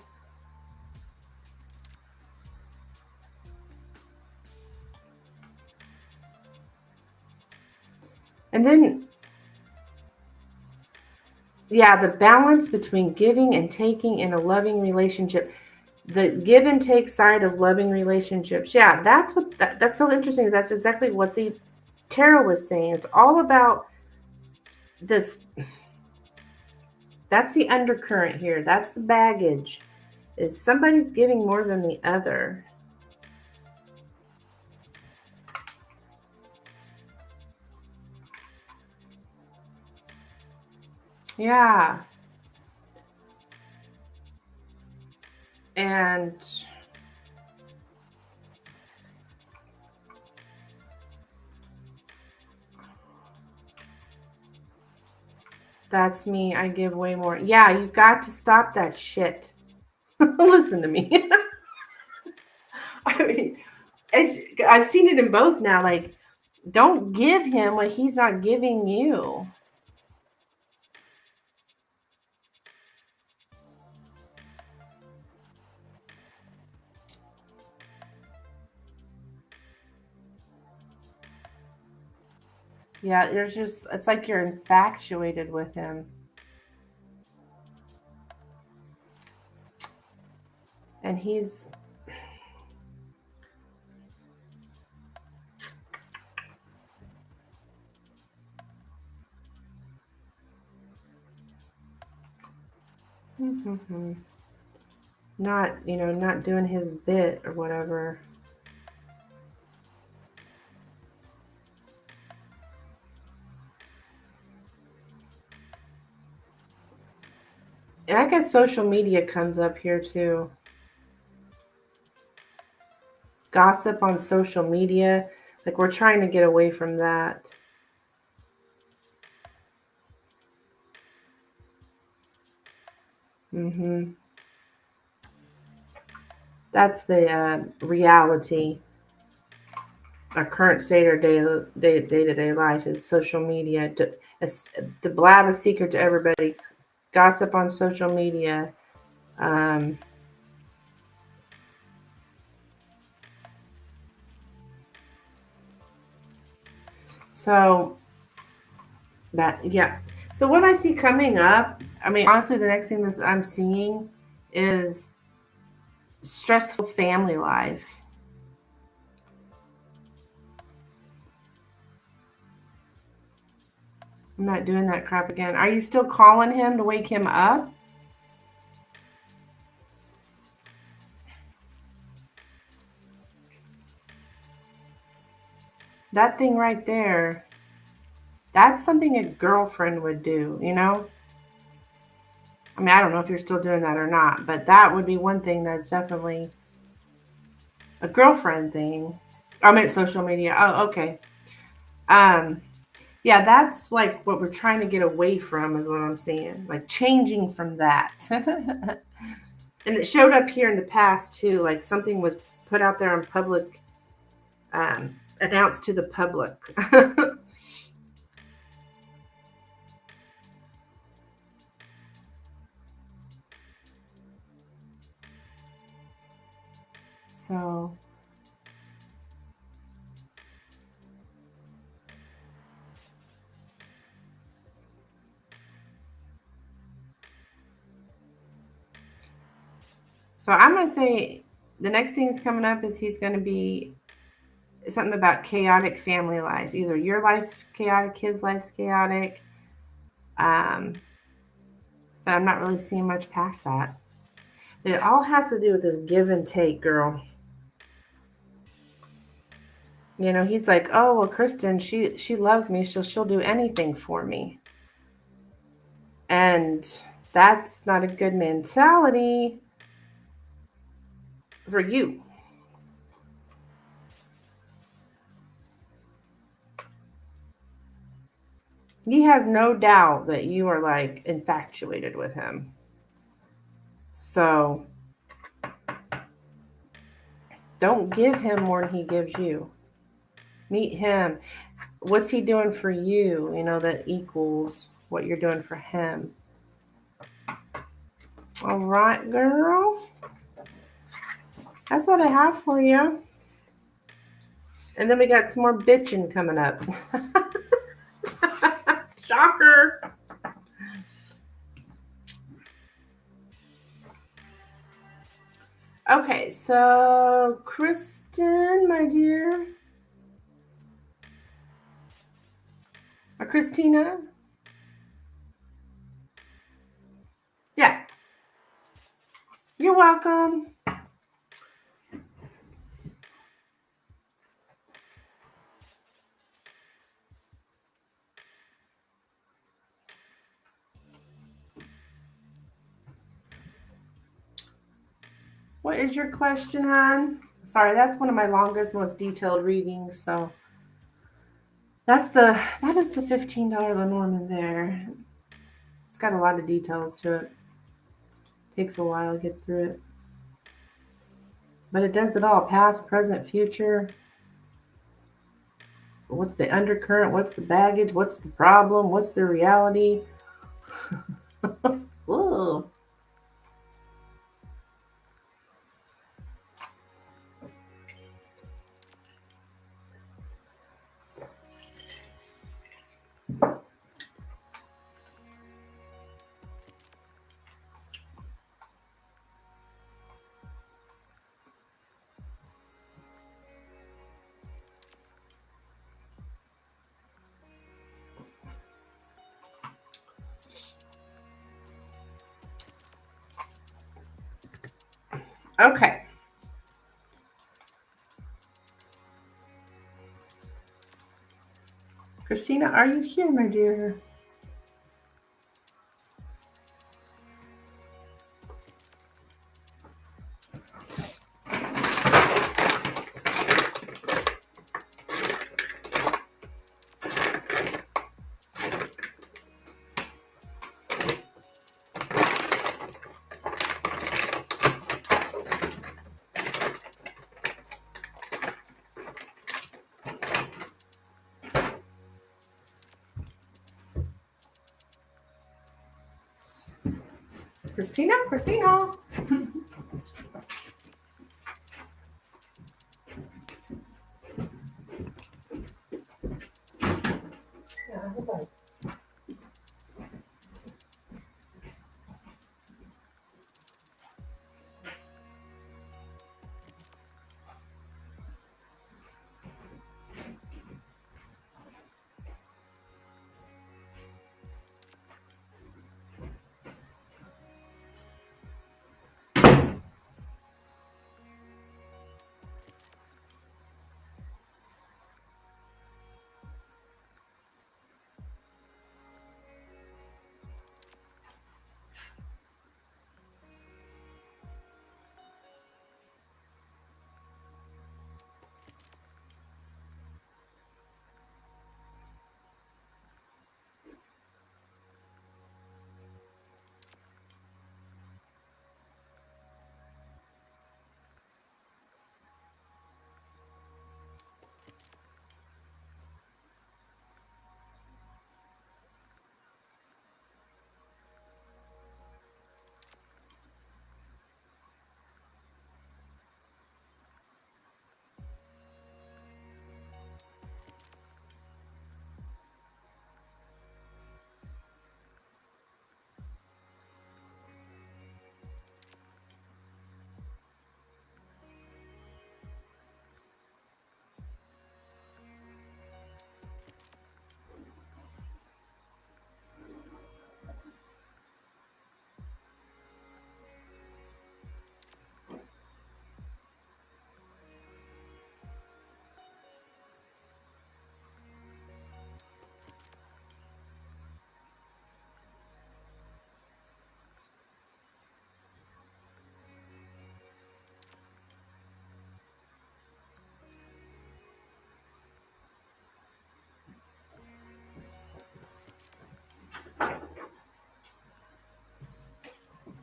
And then, yeah, the balance between giving and taking in a loving relationship, the give and take side of loving relationships. Yeah, that's so interesting. That's exactly what the tarot was saying. It's all about this. That's the undercurrent here. That's the baggage. Is somebody's giving more than the other. Yeah. And that's me. I give way more. Yeah, you got to stop that shit. Listen to me. I mean, I've seen it in both now. Like, don't give him what he's not giving you. Yeah, it's like you're infatuated with him. And he's, not, not doing his bit or whatever. And I guess social media comes up here too. Gossip on social media. Like, we're trying to get away from that. That's the reality. Our current state or day-to-day life is social media. To blab a secret to everybody. Gossip on social media. So that, yeah. So what I see coming up, I mean, honestly, the next thing that I'm seeing is stressful family life. I'm not doing that crap again. Are you still calling him to wake him up? That thing right there, that's something a girlfriend would do, you know? I mean, I don't know if you're still doing that or not, but that would be one thing that's definitely a girlfriend thing. I meant social media. Oh, okay. Um, yeah, that's like what we're trying to get away from, is what I'm saying. Like changing from that. And it showed up here in the past too. Like something was put out there in public, announced to the public. So I'm gonna say the next thing that's coming up is he's gonna be something about chaotic family life. Either your life's chaotic, his life's chaotic. Um, but I'm not really seeing much past that. But it all has to do with this give and take, girl. You know, he's like, oh well, Kristen, she loves me, she'll do anything for me. And that's not a good mentality for you. He has no doubt that you are like infatuated with him. So don't give him more than he gives you. Meet him. What's he doing for you? You know, that equals what you're doing for him. All right, girl. That's what I have for you. And then we got some more bitching coming up. Shocker. Okay, so Kristen, my dear. Or Christina. Yeah. You're welcome. What is your question, hon? Sorry, that's one of my longest, most detailed readings. So that is the $15 Lenormand there. It's got a lot of details to it. Takes a while to get through it. But it does it all. Past, present, future. What's the undercurrent? What's the baggage? What's the problem? What's the reality? Ooh. Okay. Christina, are you here, my dear? Christina? Christina?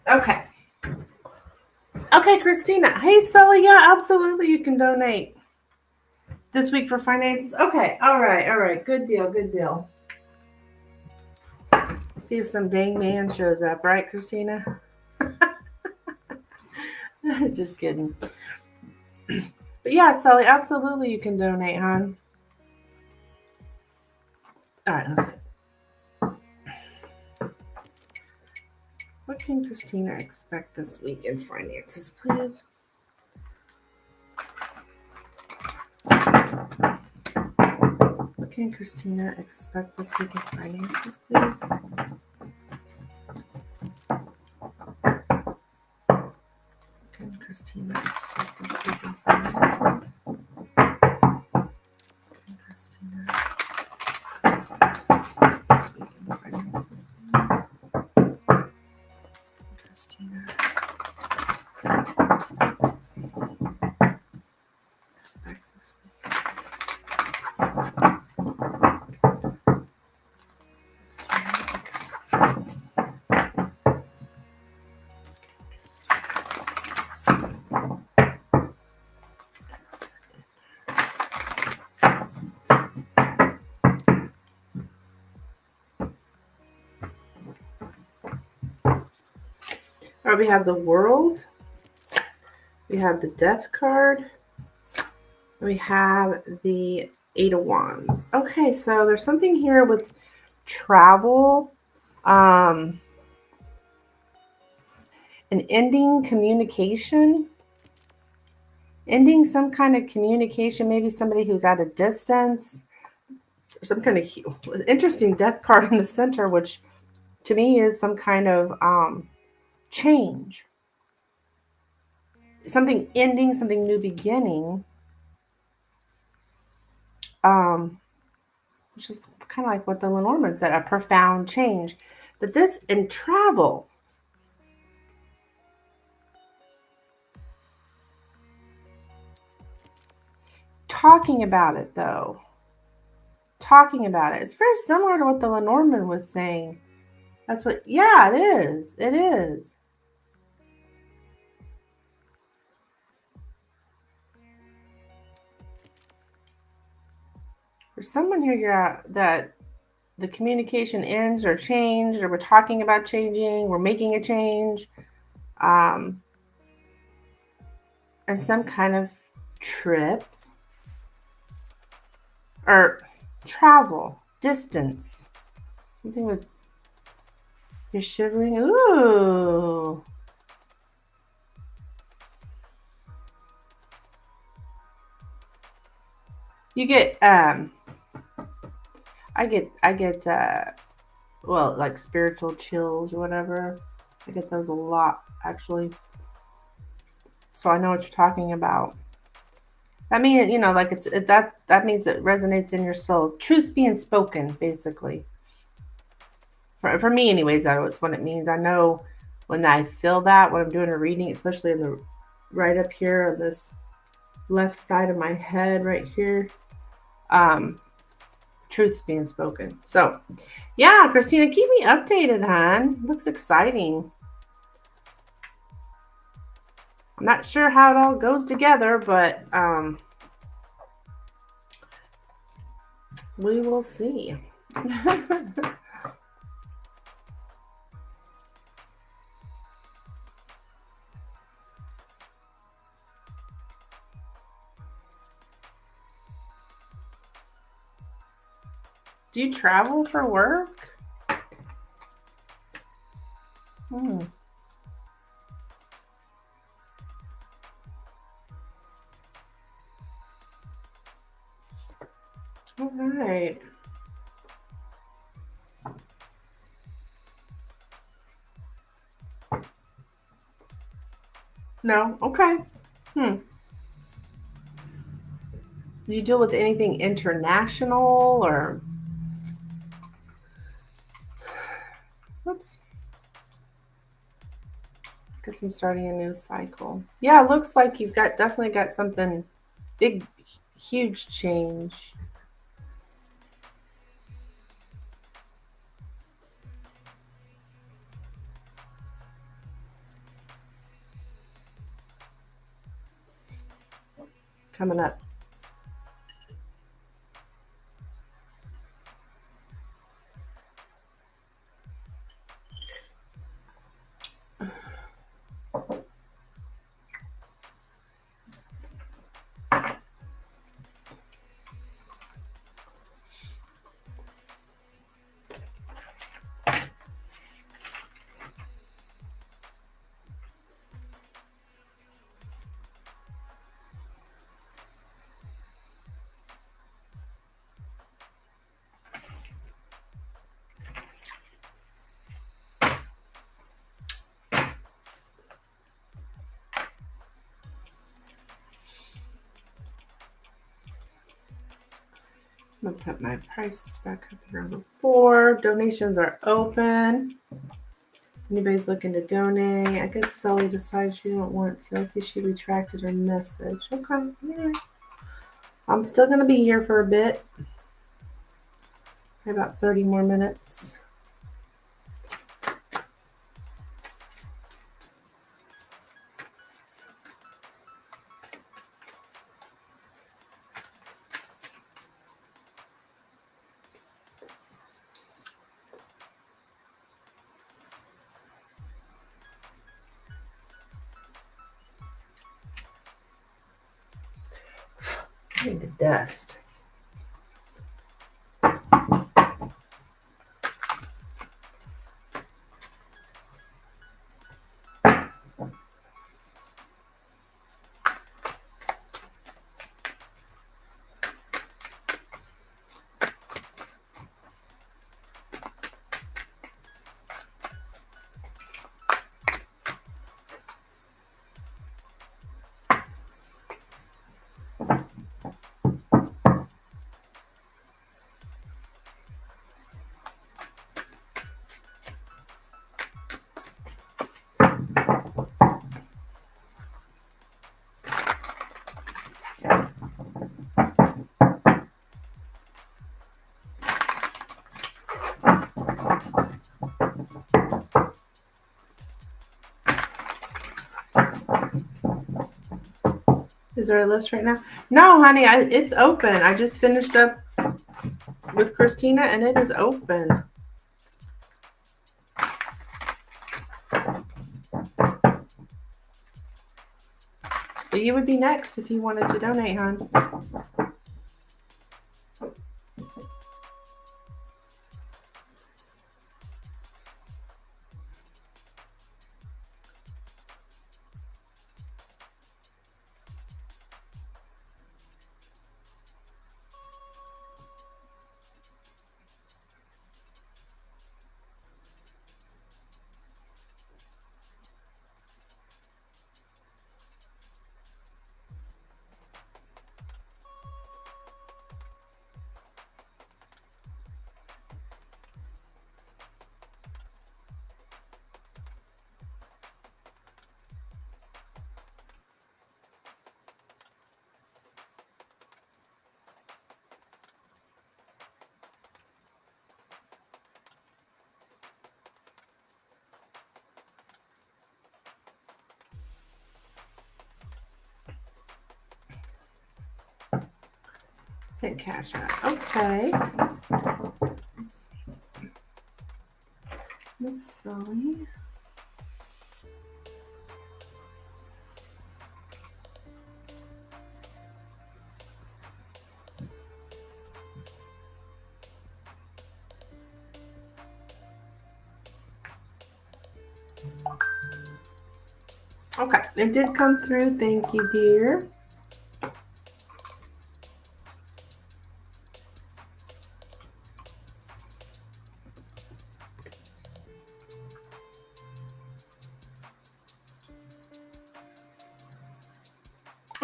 Okay. Okay, Christina. Hey, Sully. Yeah, absolutely. You can donate this week for finances. Okay. All right. All right. Good deal. Good deal. See if some dang man shows up, right, Christina? Just kidding. But yeah, Sully, absolutely you can donate, hon. All right, let's see. What can Christina expect this week in finances, please? What can Christina expect this week in finances, please? What can Christina expect this week in finances? What can Christina expect this week in finances, please? Christina expect this week. All right, we have the World. We have the Death card. We have the Eight of Wands. Okay, so there's something here with travel, an ending communication, ending some kind of communication, maybe somebody who's at a distance, or some kind of interesting death card in the center, which to me is some kind of change. Something ending, something new beginning, which is kind of like what the Lenormand said, a profound change. But this in travel, talking about it though, talking about it. It's very similar to what the Lenormand was saying. That's what, yeah, it is. It is. There's someone here that the communication ends or changed, or we're talking about changing, we're making a change, and some kind of trip or travel, distance, something with you're shivering. Ooh. You get I get well, like spiritual chills or whatever. I get those a lot actually. So I know what you're talking about. I mean, like that means it resonates in your soul. Truth being spoken, basically. For me, anyways, that's what it means. I know when I feel that when I'm doing a reading, especially in the right up here on this left side of my head, right here. Truth's being spoken. So, yeah, Christina, keep me updated, hon. Looks exciting. I'm not sure how it all goes together, but we will see. Do you travel for work? All right. No? Okay. Do you deal with anything international or... Oops. Guess I'm starting a new cycle. Yeah, it looks like you've definitely got something big, huge change. coming up. I'm going to put my prices back up around before. Donations are open. Anybody's looking to donate. I guess Sully decides you don't want to. I see she retracted her message. Okay. Yeah. I'm still going to be here for a bit. About 30 more minutes. I need to dust. Is there a list right now? No, honey, it's open. I just finished up with Christina and it is open. So you would be next if you wanted to donate, hon. Send cash out. Okay. Let's see. Miss Sully. Okay, it did come through. Thank you, dear.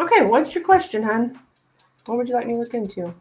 Okay, what's your question, hon? What would you like me to look into?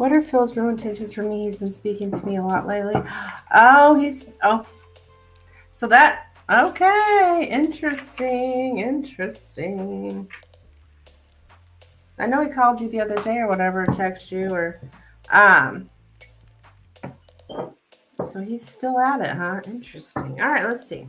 What are Phil's real intentions for me? He's been speaking to me a lot lately. Oh. So that, okay, interesting. I know he called you the other day or whatever, text you or, so he's still at it, huh? Interesting. All right, let's see.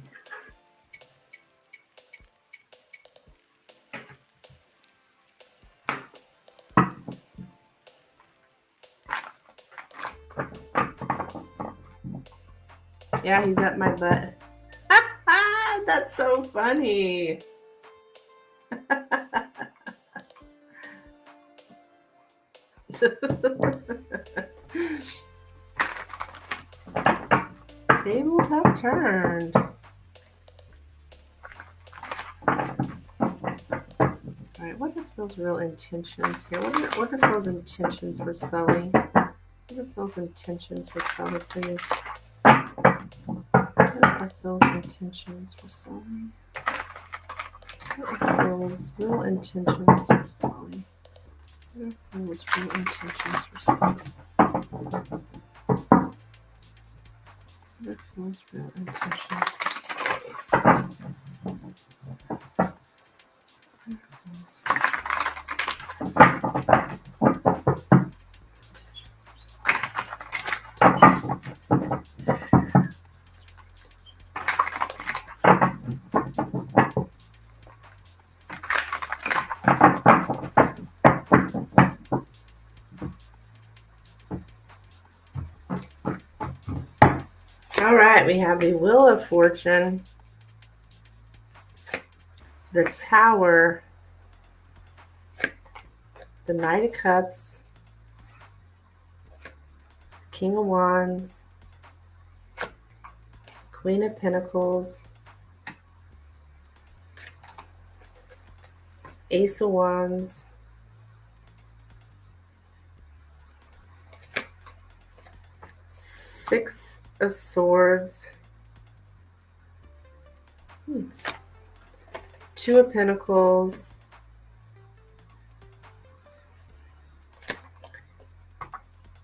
Yeah, he's at my butt. That's so funny. Tables have turned. All right, what are Phil's real intentions here? What are Phil's intentions for Sully? What are Phil's intentions for Sully, please? What are Phil's intentions for Sully? What are Phil's real intentions for Sully? What are Phil's real intentions for Sully? What are Phil's real intentions for Sully? All right, we have the Wheel of Fortune, the Tower, the Knight of Cups, King of Wands, Queen of Pentacles, Ace of Wands, Six of Swords, Two of Pentacles,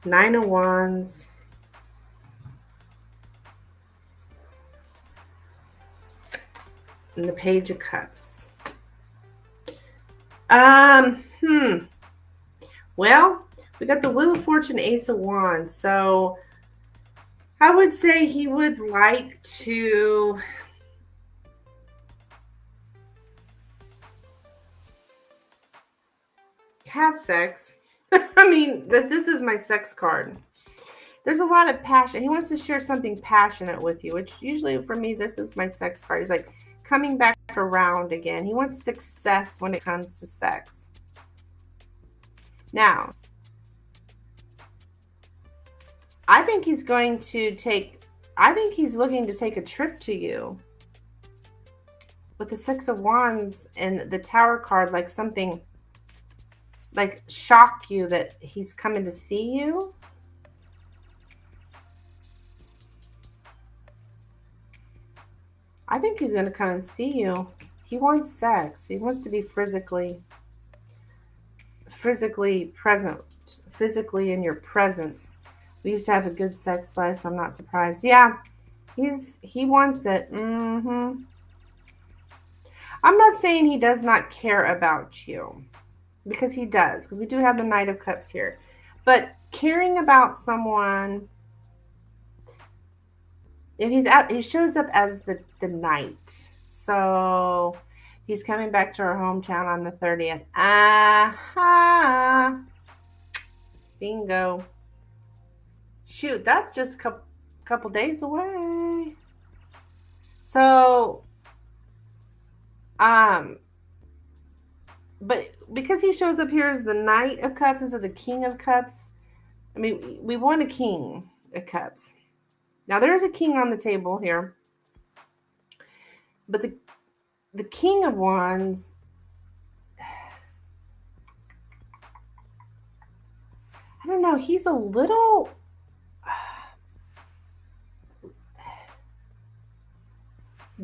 Nine of Wands, and the Page of Cups. Well, we got the Wheel of Fortune, Ace of Wands. So I would say he would like to have sex. I mean, this is my sex card. There's a lot of passion. He wants to share something passionate with you, which usually for me, this is my sex card. He's like coming back around again. He wants success when it comes to sex. Now, I think he's looking to take a trip to you. With the Six of Wands and the Tower card, like something like shock you that he's coming to see you. I think he's going to come and see you. He wants sex. He wants to be physically present, physically in your presence. We used to have a good sex life, so I'm not surprised. Yeah, he wants it. I'm not saying he does not care about you, because he does, because we do have the Knight of Cups here. But caring about someone, if he shows up as the knight. So he's coming back to our hometown on the 30th. Bingo. Shoot, that's just a couple days away. So, but because he shows up here as the Knight of Cups instead of the King of Cups, I mean, we want a King of Cups. Now, there's a king on the table here. But the King of Wands, I don't know, he's a little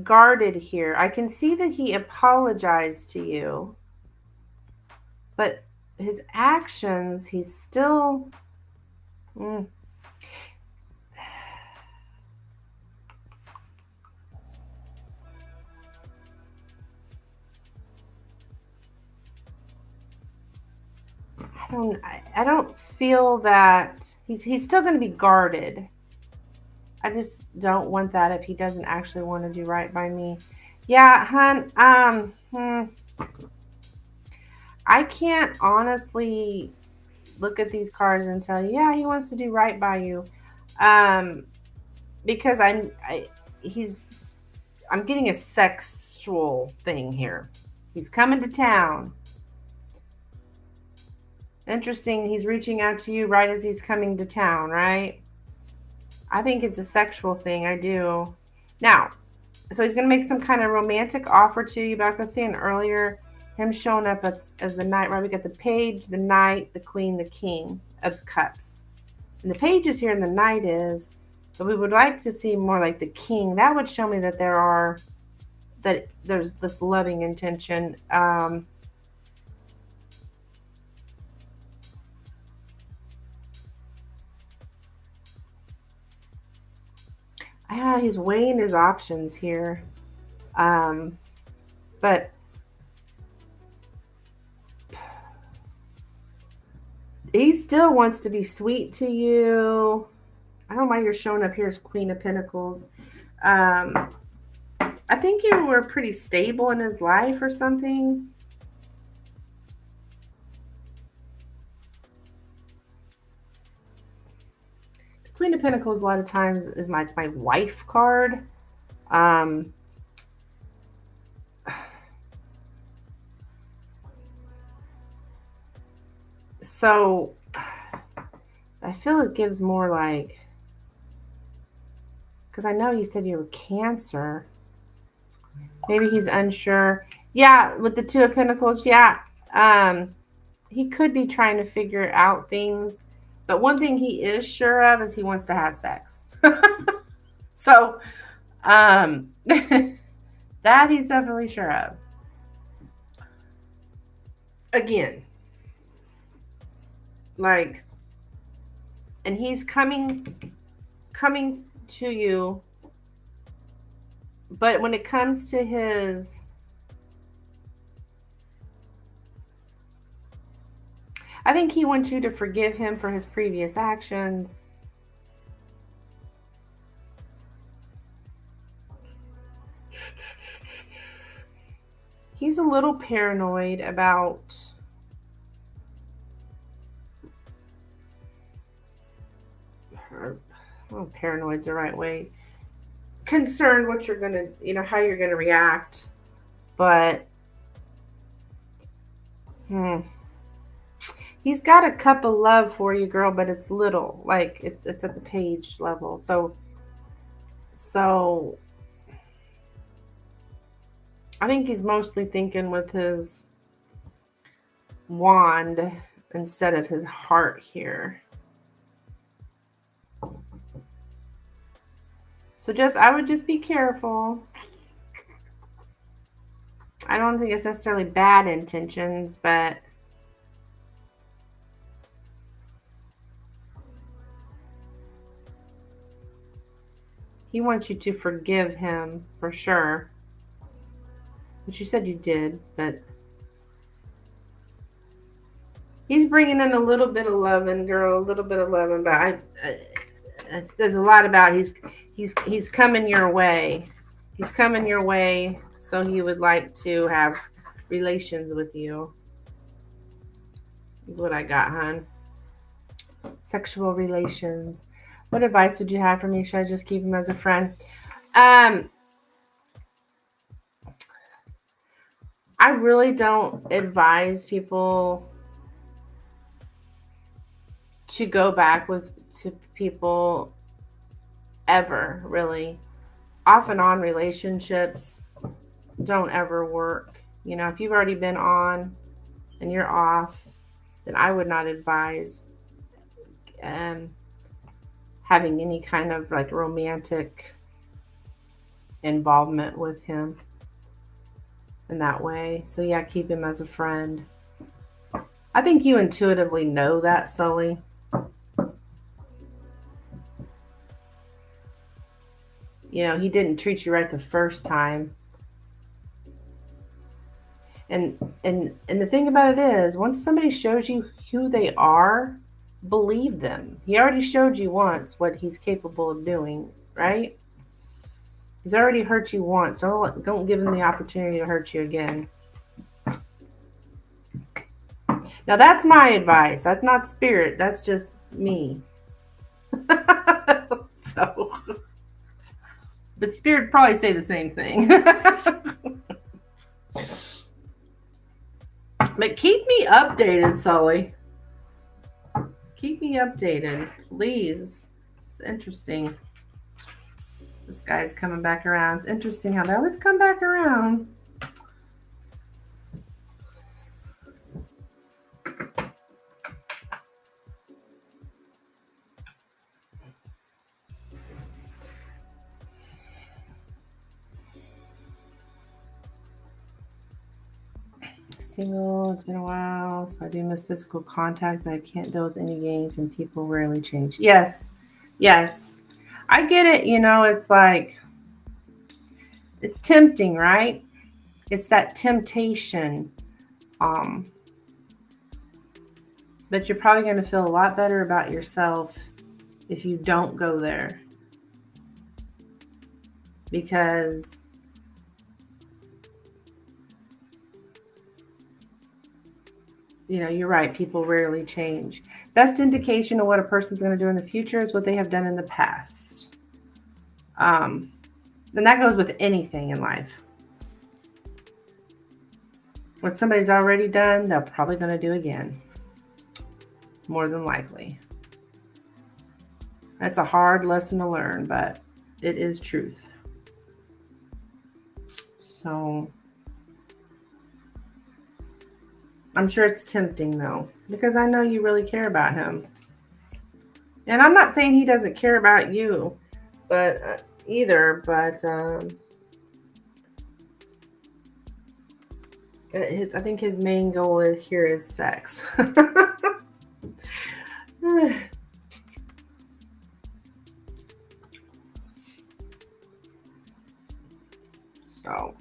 guarded here. I can see that he apologized to you. But his actions, he's still Mm. I don't feel that he's still going to be guarded. I just don't want that if he doesn't actually want to do right by me. Yeah, hun. I can't honestly look at these cards and tell you, yeah, he wants to do right by you, um, because I'm getting a sexual thing here. He's coming to town. Interesting. He's reaching out to you right as he's coming to town, right? I think it's a sexual thing. I do. Now, so he's going to make some kind of romantic offer to you. But like I was saying earlier, him showing up as the knight, right? We got the page, the knight, the queen, the king of cups. And the page is here and the knight is. But we would like to see more like the king. That would show me that there's this loving intention. He's weighing his options here. But he still wants to be sweet to you. I don't know why you're showing up here as Queen of Pentacles. I think you were pretty stable in his life or something. The Queen of Pentacles a lot of times is my wife card. So I feel it gives more like, because I know you said you were Cancer. Maybe he's unsure. Yeah, with the Two of Pentacles, yeah. He could be trying to figure out things, but one thing he is sure of is he wants to have sex. So, that he's definitely sure of. Again, like, and he's coming to you, but when it comes to his, I think he wants you to forgive him for his previous actions. He's a little paranoid about, well, paranoid's the right way. Concerned what you're gonna, how you're gonna react, but he's got a cup of love for you, girl, but it's little, like it's at the page level. So I think he's mostly thinking with his wand instead of his heart here. So I would just be careful. I don't think it's necessarily bad intentions, but he wants you to forgive him for sure. Which you said you did, but he's bringing in a little bit of loving, girl, a little bit of loving. But there's a lot about he's coming your way. He's coming your way, so he would like to have relations with you. Is what I got, hon. Sexual relations. What advice would you have for me? Should I just keep him as a friend? I really don't advise people to go back to people ever, really. Off and on relationships don't ever work. If you've already been on and you're off, then I would not advise having any kind of like romantic involvement with him in that way. So yeah, keep him as a friend. I think you intuitively know that, Sully. he didn't treat you right the first time. And the thing about it is, once somebody shows you who they are, believe them. He already showed you once what he's capable of doing, right? He's already hurt you once. Don't give him the opportunity to hurt you again. Now that's my advice. That's not spirit. That's just me. So, but spirit probably say the same thing. But keep me updated, Sully. Keep me updated, please. It's interesting. This guy's coming back around. It's interesting how they always come back around. Single, it's been a while, so I do miss physical contact, but I can't deal with any games and people rarely change. Yes. I get it, it's like, it's tempting, right? It's that temptation. But you're probably going to feel a lot better about yourself if you don't go there. Because you're right. People rarely change. Best indication of what a person's going to do in the future is what they have done in the past. And that goes with anything in life. What somebody's already done, they're probably going to do again. More than likely. That's a hard lesson to learn, but it is truth. So I'm sure it's tempting, though, because I know you really care about him. And I'm not saying he doesn't care about you, but either. But I think his main goal here is sex. So.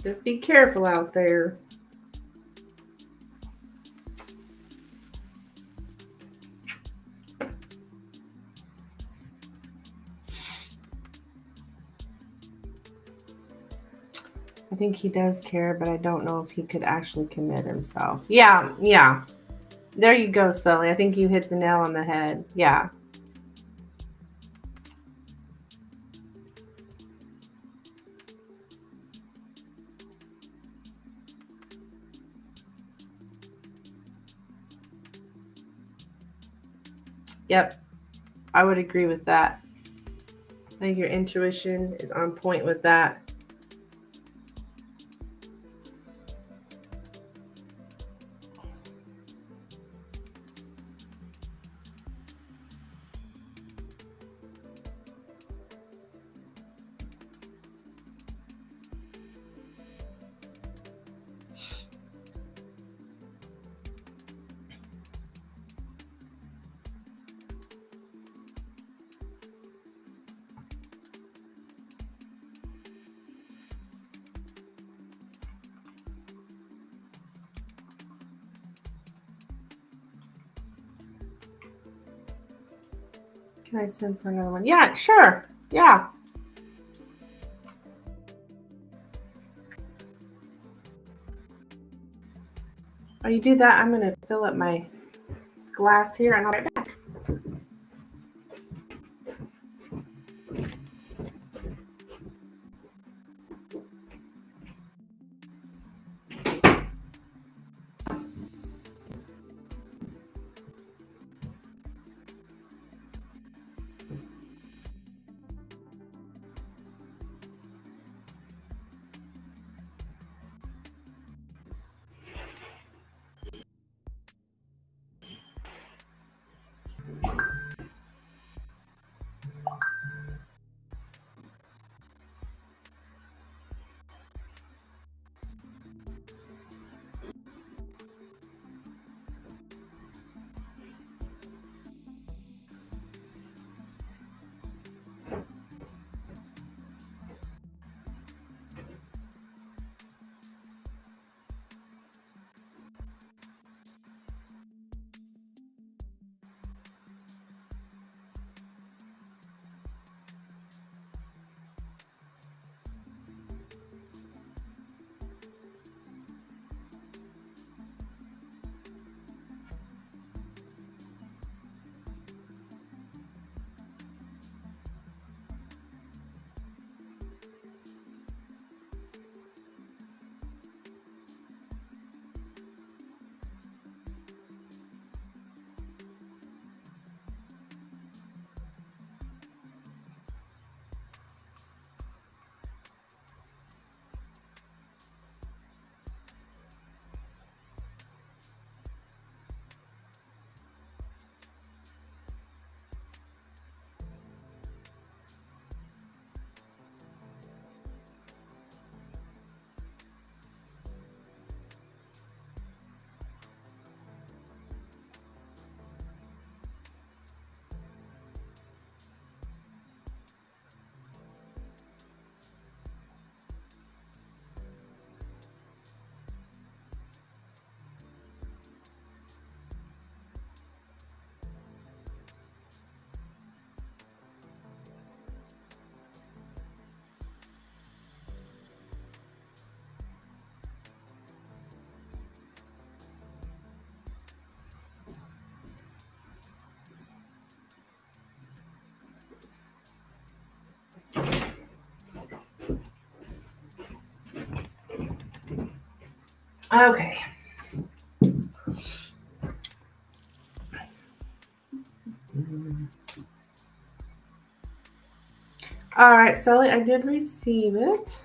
Just be careful out there. I think he does care, but I don't know if he could actually commit himself. Yeah. There you go, Sully. I think you hit the nail on the head. Yeah. Yep. I would agree with that. I think your intuition is on point with that. Can I send for another one? Yeah, sure. Yeah. While you do that, I'm going to fill up my glass here and I'll be right back. Okay. All right, Sally, I did receive it.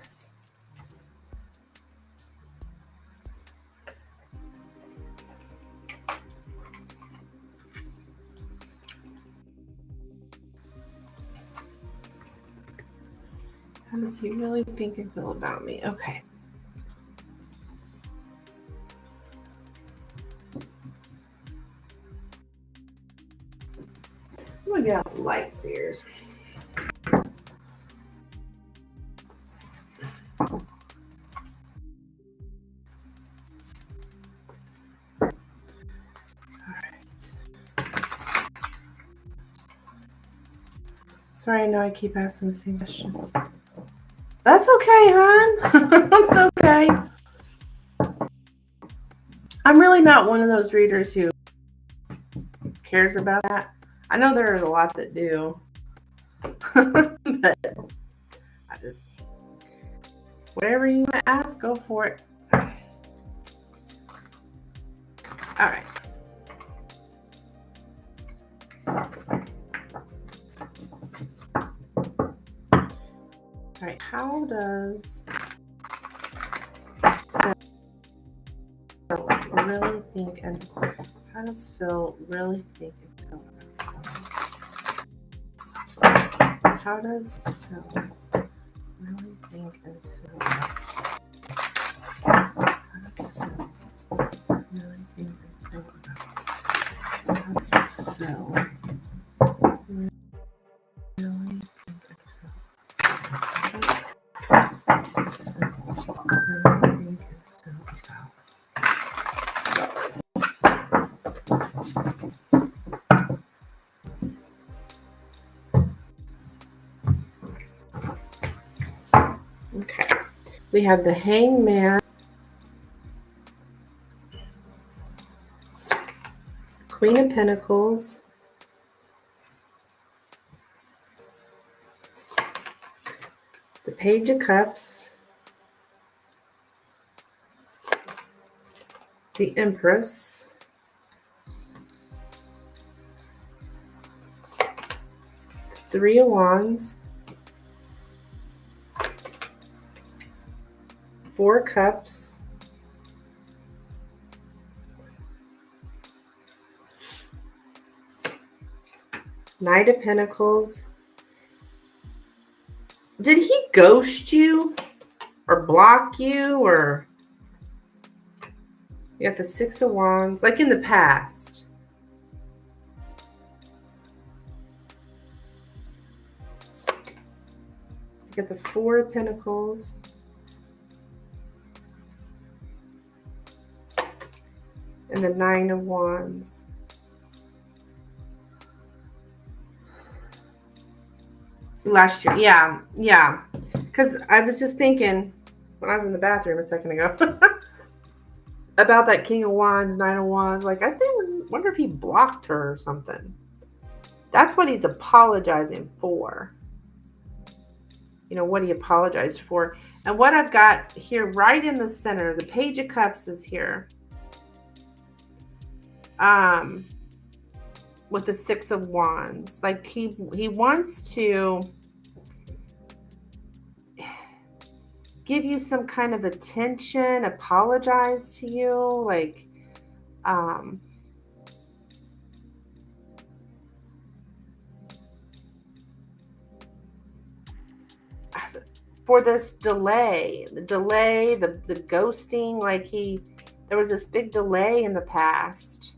How does he really think and feel about me? Okay. I'm gonna get out the lights here. Sorry, I know I keep asking the same questions. That's okay, hon. That's okay. I'm really not one of those readers who cares about that. I know there are a lot that do. But I just, whatever you want to ask, go for it. All right. All right, how does Phil really think and how does Phil really think and feel about himself? How does Phil really think and feel about himself? How does Phil really think and feel about himself? How does Phil really Okay. We have the Hangman, Queen of Pentacles, the Page of Cups, the Empress, Three of Wands, Four Cups, Knight of Pentacles. Did he ghost you or block you, or you got the Six of Wands, like in the past? You got the Four of Pentacles, and the Nine of Wands. Last year, yeah. Because I was just thinking when I was in the bathroom a second ago about that King of Wands, Nine of Wands. Like, I wonder if he blocked her or something. That's what he's apologizing for. You know, what he apologized for. And what I've got here right in the center, the Page of Cups is here. With the Six of Wands. Like, he wants to give you some kind of attention, apologize to you, like, for this delay, the ghosting, like there was this big delay in the past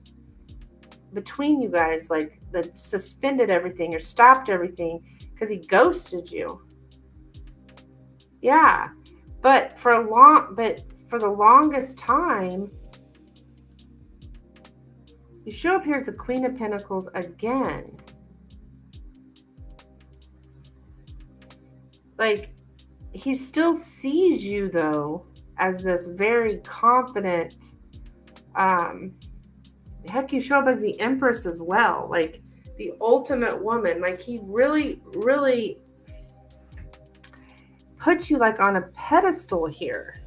between you guys, like that suspended everything or stopped everything because he ghosted you. Yeah. But for the longest time, you show up here as the Queen of Pentacles again. Like, he still sees you, though, as this very confident, heck, you show up as the Empress as well, like the ultimate woman. Like, he really, really puts you like on a pedestal here.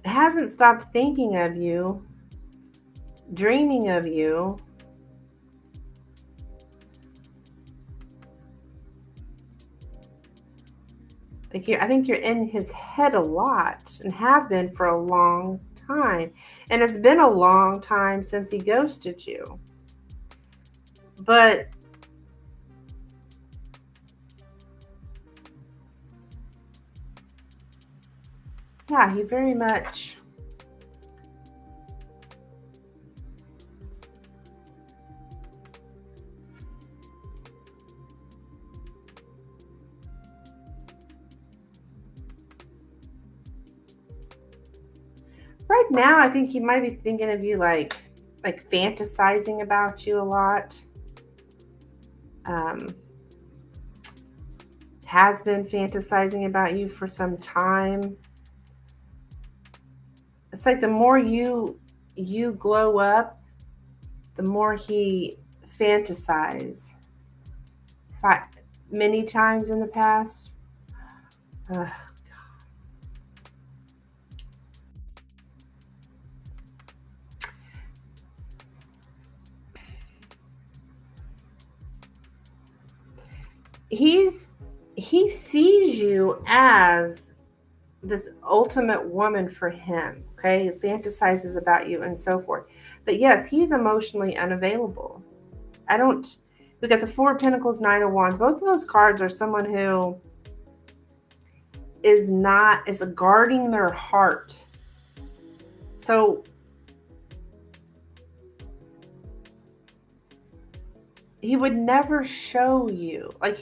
hasn't stopped thinking of you, dreaming of you. I think you're in his head a lot and have been for a long time. And it's been a long time since he ghosted you. But yeah, he very much right now, I think he might be thinking of you like fantasizing about you a lot. Has been fantasizing about you for some time. It's like the more you glow up, the more he fantasizes. Many times in the past. He sees you as this ultimate woman for him. Okay, he fantasizes about you and so forth. But yes, he's emotionally unavailable. We got the Four of Pentacles, Nine of Wands. Both of those cards are someone who is guarding their heart. So he would never show you. I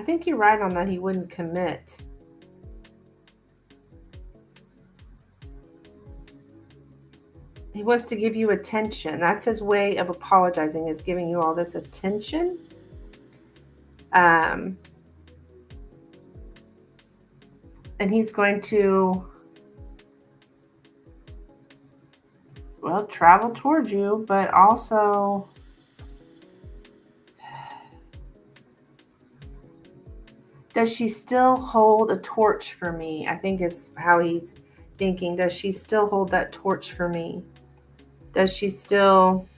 think you're right on that. He wouldn't commit. He wants to give you attention. That's his way of apologizing, is giving you all this attention. And he's going to, well, travel towards you, but also does she still hold a torch for me? I think is how he's thinking. Does she still hold that torch for me? Does she still...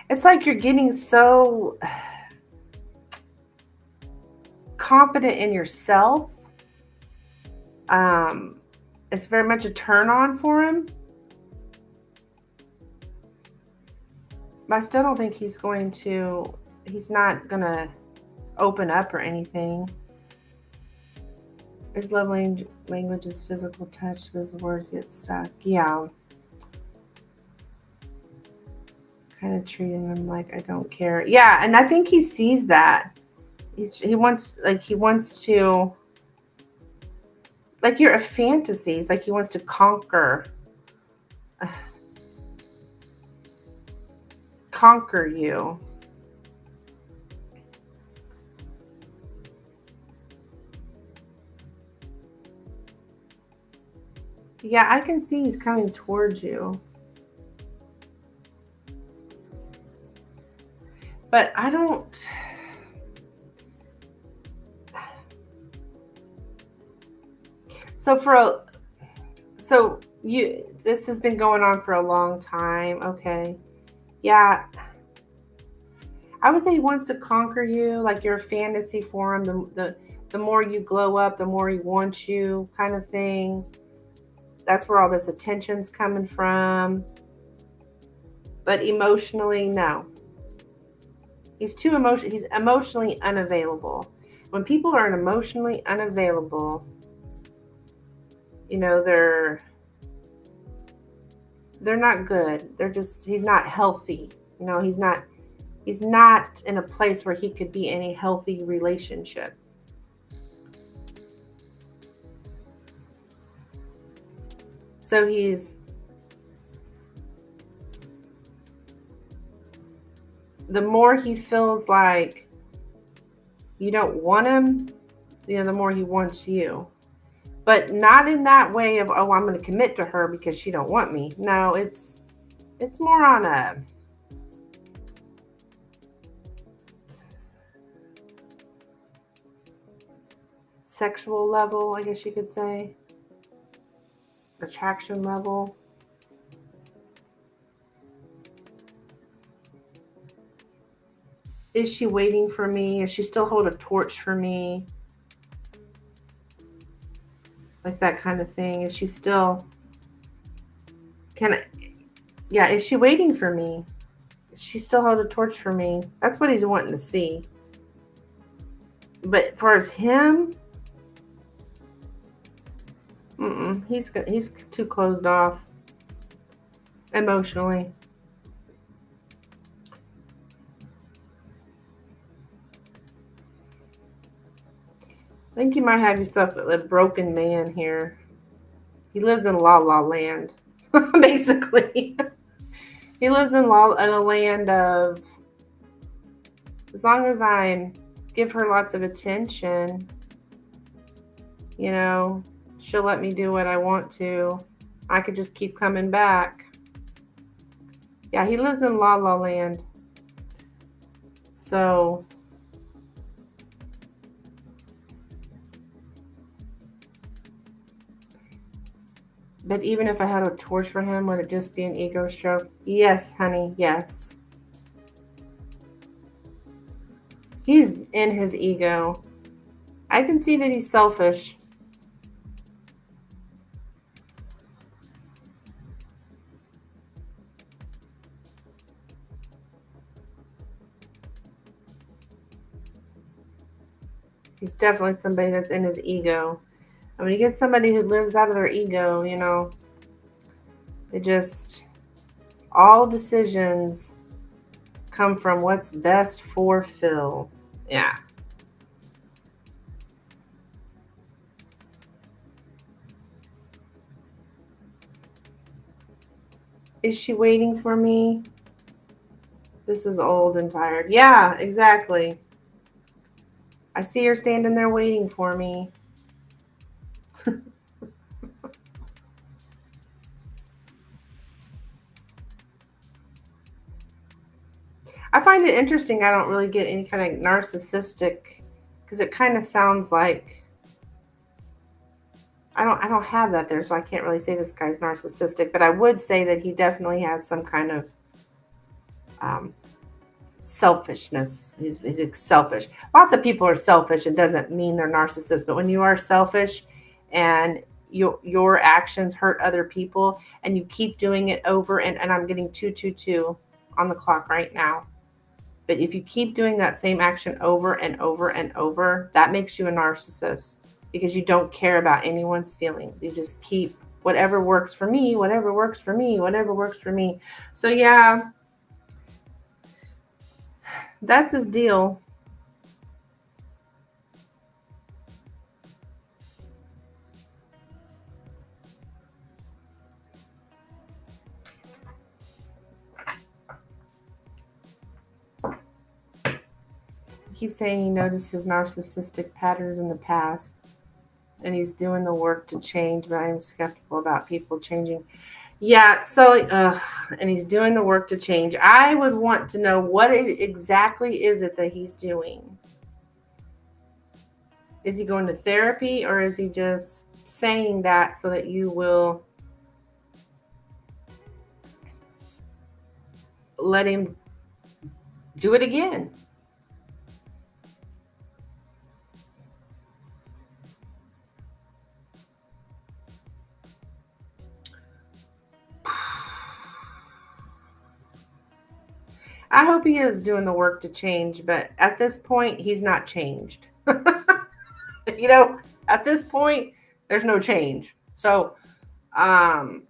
It's like you're getting so confident in yourself. It's very much a turn on for him. But I still don't think he's not going to open up or anything. His love language is physical touch, but his words get stuck. Yeah. Kind of treating him like I don't care. Yeah, and I think he sees that. He wants to, like, you're a fantasy. It's like he wants to conquer you. Yeah, I can see he's coming towards you. But I don't... This has been going on for a long time. Okay. Yeah. I would say he wants to conquer you, like you're a fantasy for him. The more you glow up, the more he wants you, kind of thing. That's where all this attention's coming from. But emotionally, no. He's emotionally unavailable. When people are emotionally unavailable, they're not good. He's not healthy. He's not in a place where he could be in a healthy relationship. So the more he feels like you don't want him, the more he wants you. but not in that way of, oh, I'm going to commit to her because she don't want me. No, it's more on a sexual level, I guess you could say. Attraction level. Is she waiting for me? Is she still hold a torch for me? Like that kind of thing. Is she still, is she waiting for me? Is she still hold a torch for me? That's what he's wanting to see. But for him, he's too closed off emotionally. I think you might have yourself a broken man here. He lives in La La Land, basically. He lives in a land of, as long as I give her lots of attention, she'll let me do what I want to. I could just keep coming back. Yeah, he lives in La La Land. So, but even if I had a torch for him, would it just be an ego stroke? Yes, honey, yes. He's in his ego. I can see that he's selfish. He's definitely somebody that's in his ego. And when you get somebody who lives out of their ego, they just, all decisions come from what's best for Phil. Yeah. Is she waiting for me? This is old and tired. Yeah, exactly. I see her standing there waiting for me. I find it interesting. I don't really get any kind of narcissistic, because it kind of sounds like I don't have that there, so I can't really say this guy's narcissistic. But I would say that he definitely has some kind of selfishness. He's selfish. Lots of people are selfish. It doesn't mean they're narcissists, but when you are selfish and your actions hurt other people and you keep doing it over, and I'm getting 222 on the clock right now. But if you keep doing that same action over and over and over, that makes you a narcissist, because you don't care about anyone's feelings. You just keep whatever works for me, whatever works for me, whatever works for me. So yeah, that's his deal. He keeps saying he noticed his narcissistic patterns in the past, and he's doing the work to change, but I'm skeptical about people changing. Yeah, so, and he's doing the work to change. I would want to know what exactly is it that he's doing. Is he going to therapy, or is he just saying that so that you will let him do it again? I hope he is doing the work to change, but at this point, he's not changed. At this point, there's no change. So, I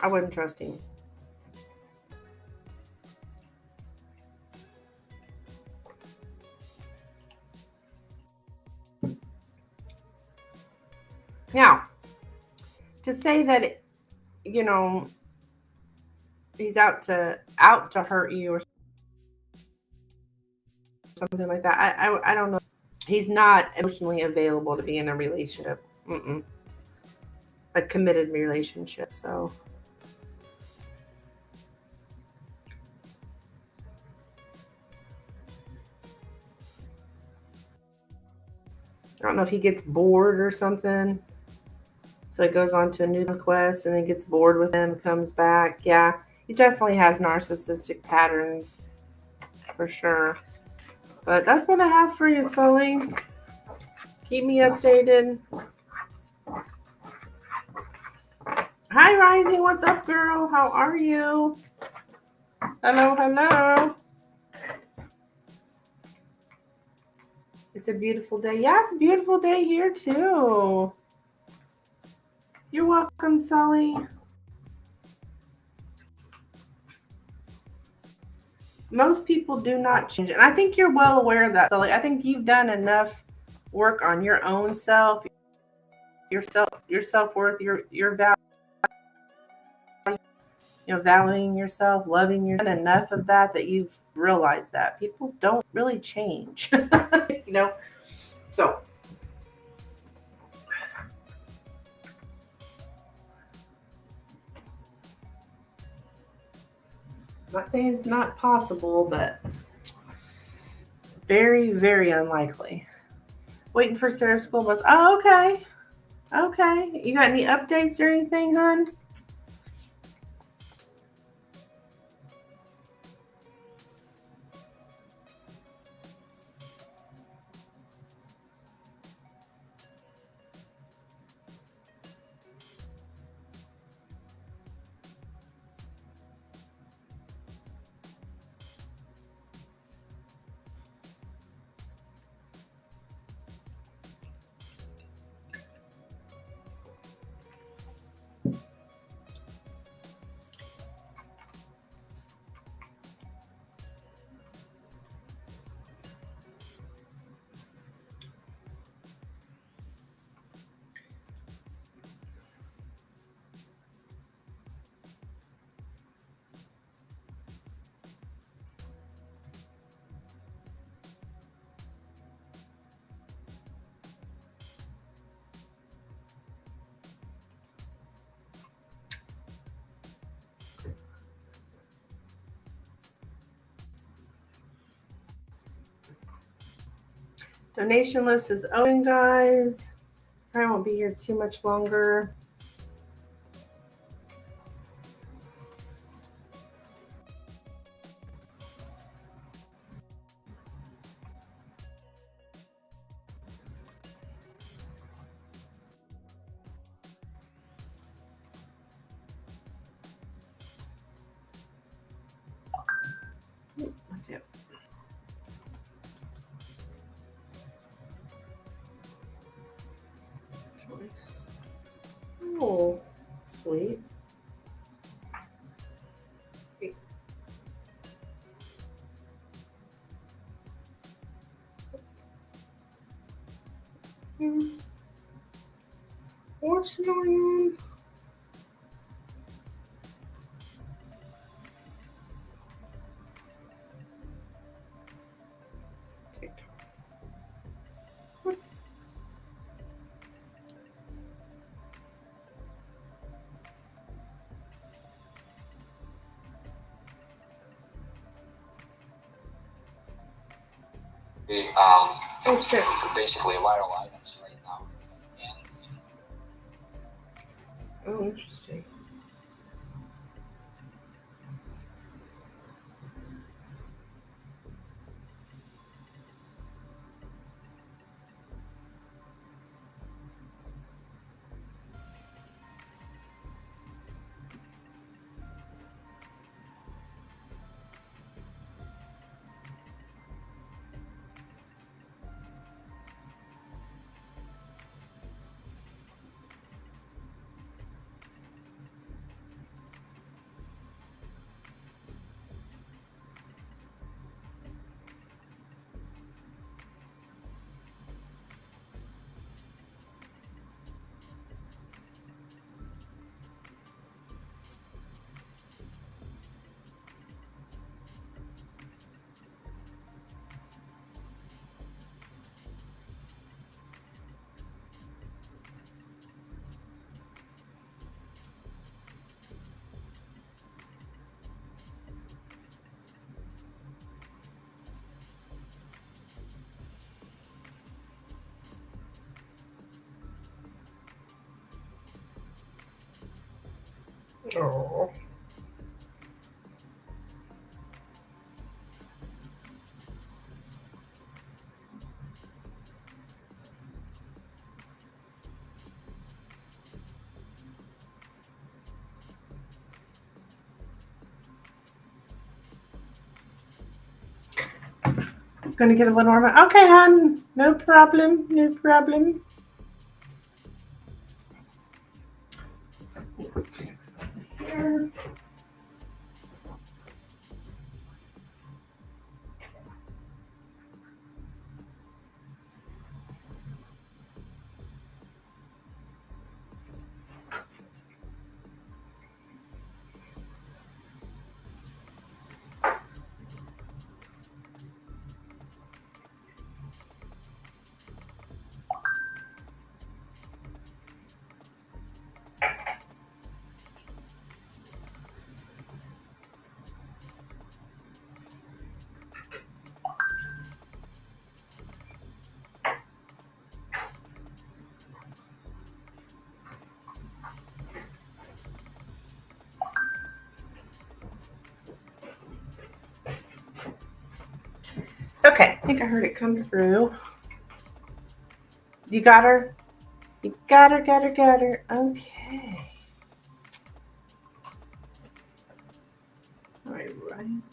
wouldn't trust him. Now, to say that, he's out to hurt you, or something like that. I don't know. He's not emotionally available to be in a relationship. A committed relationship. So I don't know if he gets bored or something. So he goes on to a new quest and then gets bored with him, comes back. Yeah, he definitely has narcissistic patterns for sure. But that's what I have for you, Sully. Keep me updated. Hi, Rising. What's up, girl? How are you? Hello, hello. It's a beautiful day. Yeah, it's a beautiful day here, too. You're welcome, Sully. Most people do not change. And I think you're well aware of that, Sully. I think you've done enough work on your own self, your self-worth, your value, valuing yourself, loving yourself. Enough of that you've realized that people don't really change. So I'm not saying it's not possible, but it's very, very unlikely. Waiting for Sarah's school bus. Oh, okay. Okay. You got any updates or anything, hon? Donation list is open, guys. I won't be here too much longer. Okay. Choice. Oh, sweet. What's going on? What? Basically viral items right now. Oh, interesting. Oh. Gonna get a Lenormand. Okay, hon. No problem. No problem. Here. Okay, I think I heard it come through. You got her? You got her, got her, got her. Okay. All right, rise.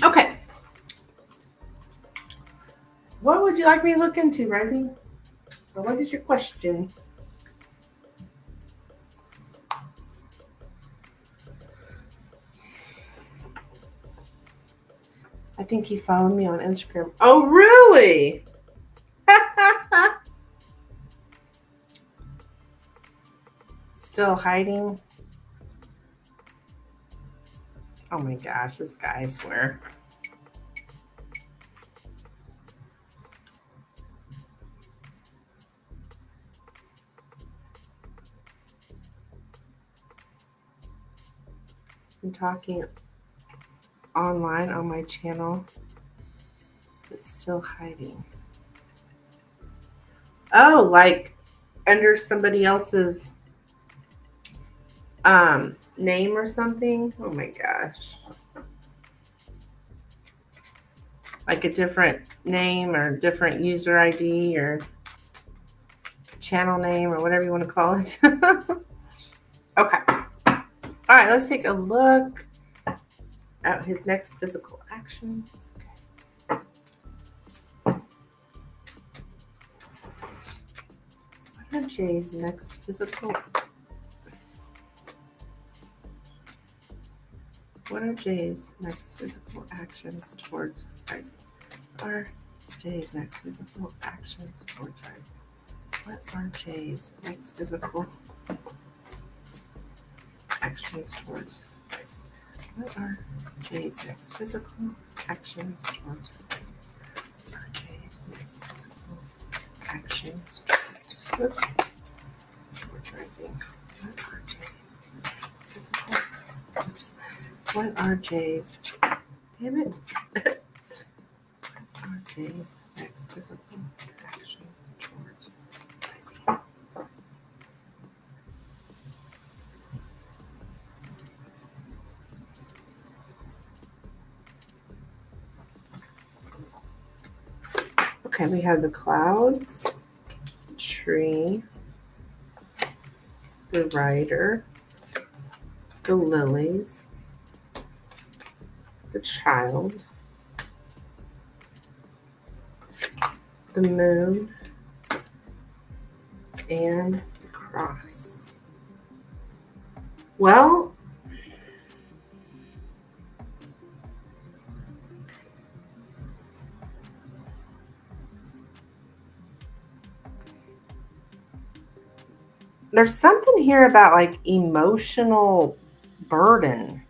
Okay. What would you like me to look into, Rising? Or what is your question? I think he followed me on Instagram. Oh, really? Still hiding? Oh my gosh, this guy, I swear. I'm talking online on my channel. It's still hiding. Oh, like under somebody else's name or something? Oh my gosh. Like a different name or different user ID or channel name or whatever you want to call it. Okay. All right, let's take a look at his next physical action. Okay. What are Jay's next physical? What are Jay's next physical actions towards rising? What are Jay's next physical actions towards rising? What are Jay's next physical actions towards rising? What are Jay's next physical actions towards rising? What are Jay's next physical actions towards rising? What are Jay's physical? Oops. What are Jay's? Damn it. What are Jay's next physical actions towards rising? Okay, we have the clouds, the tree, the rider, the lilies, the child, the moon, and the cross. Well, there's something here about like emotional burden.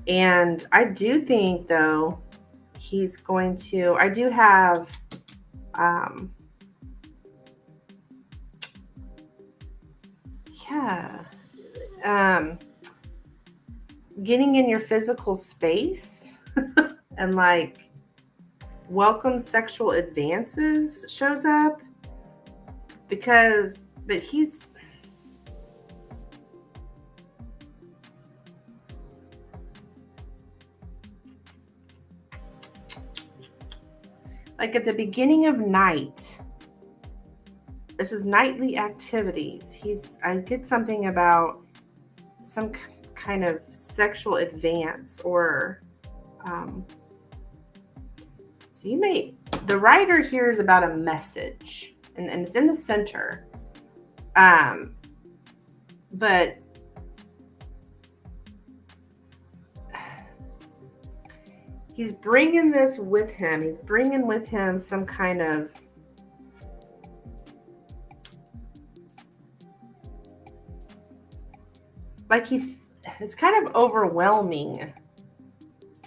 And I do think, though, he's going to, I do have, Yeah. Getting in your physical space and like welcome sexual advances shows up but he's like at the beginning of night. This is nightly activities. I get something about some kind of sexual advance or so you may, the writer here is about a message and it's in the center. But he's bringing this with him. He's bringing with him some kind of like it's kind of overwhelming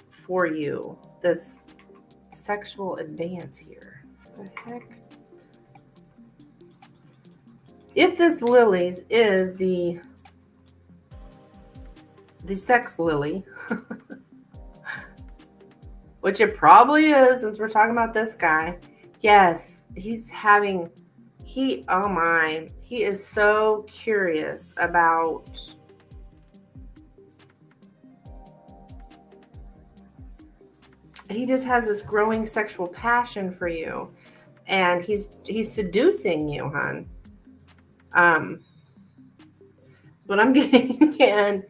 for you, this sexual advance here. What the heck? If this Lily's is the sex lily, which it probably is since we're talking about this guy. Yes, he is so curious about he just has this growing sexual passion for you, and he's seducing you, hon. What I'm getting, and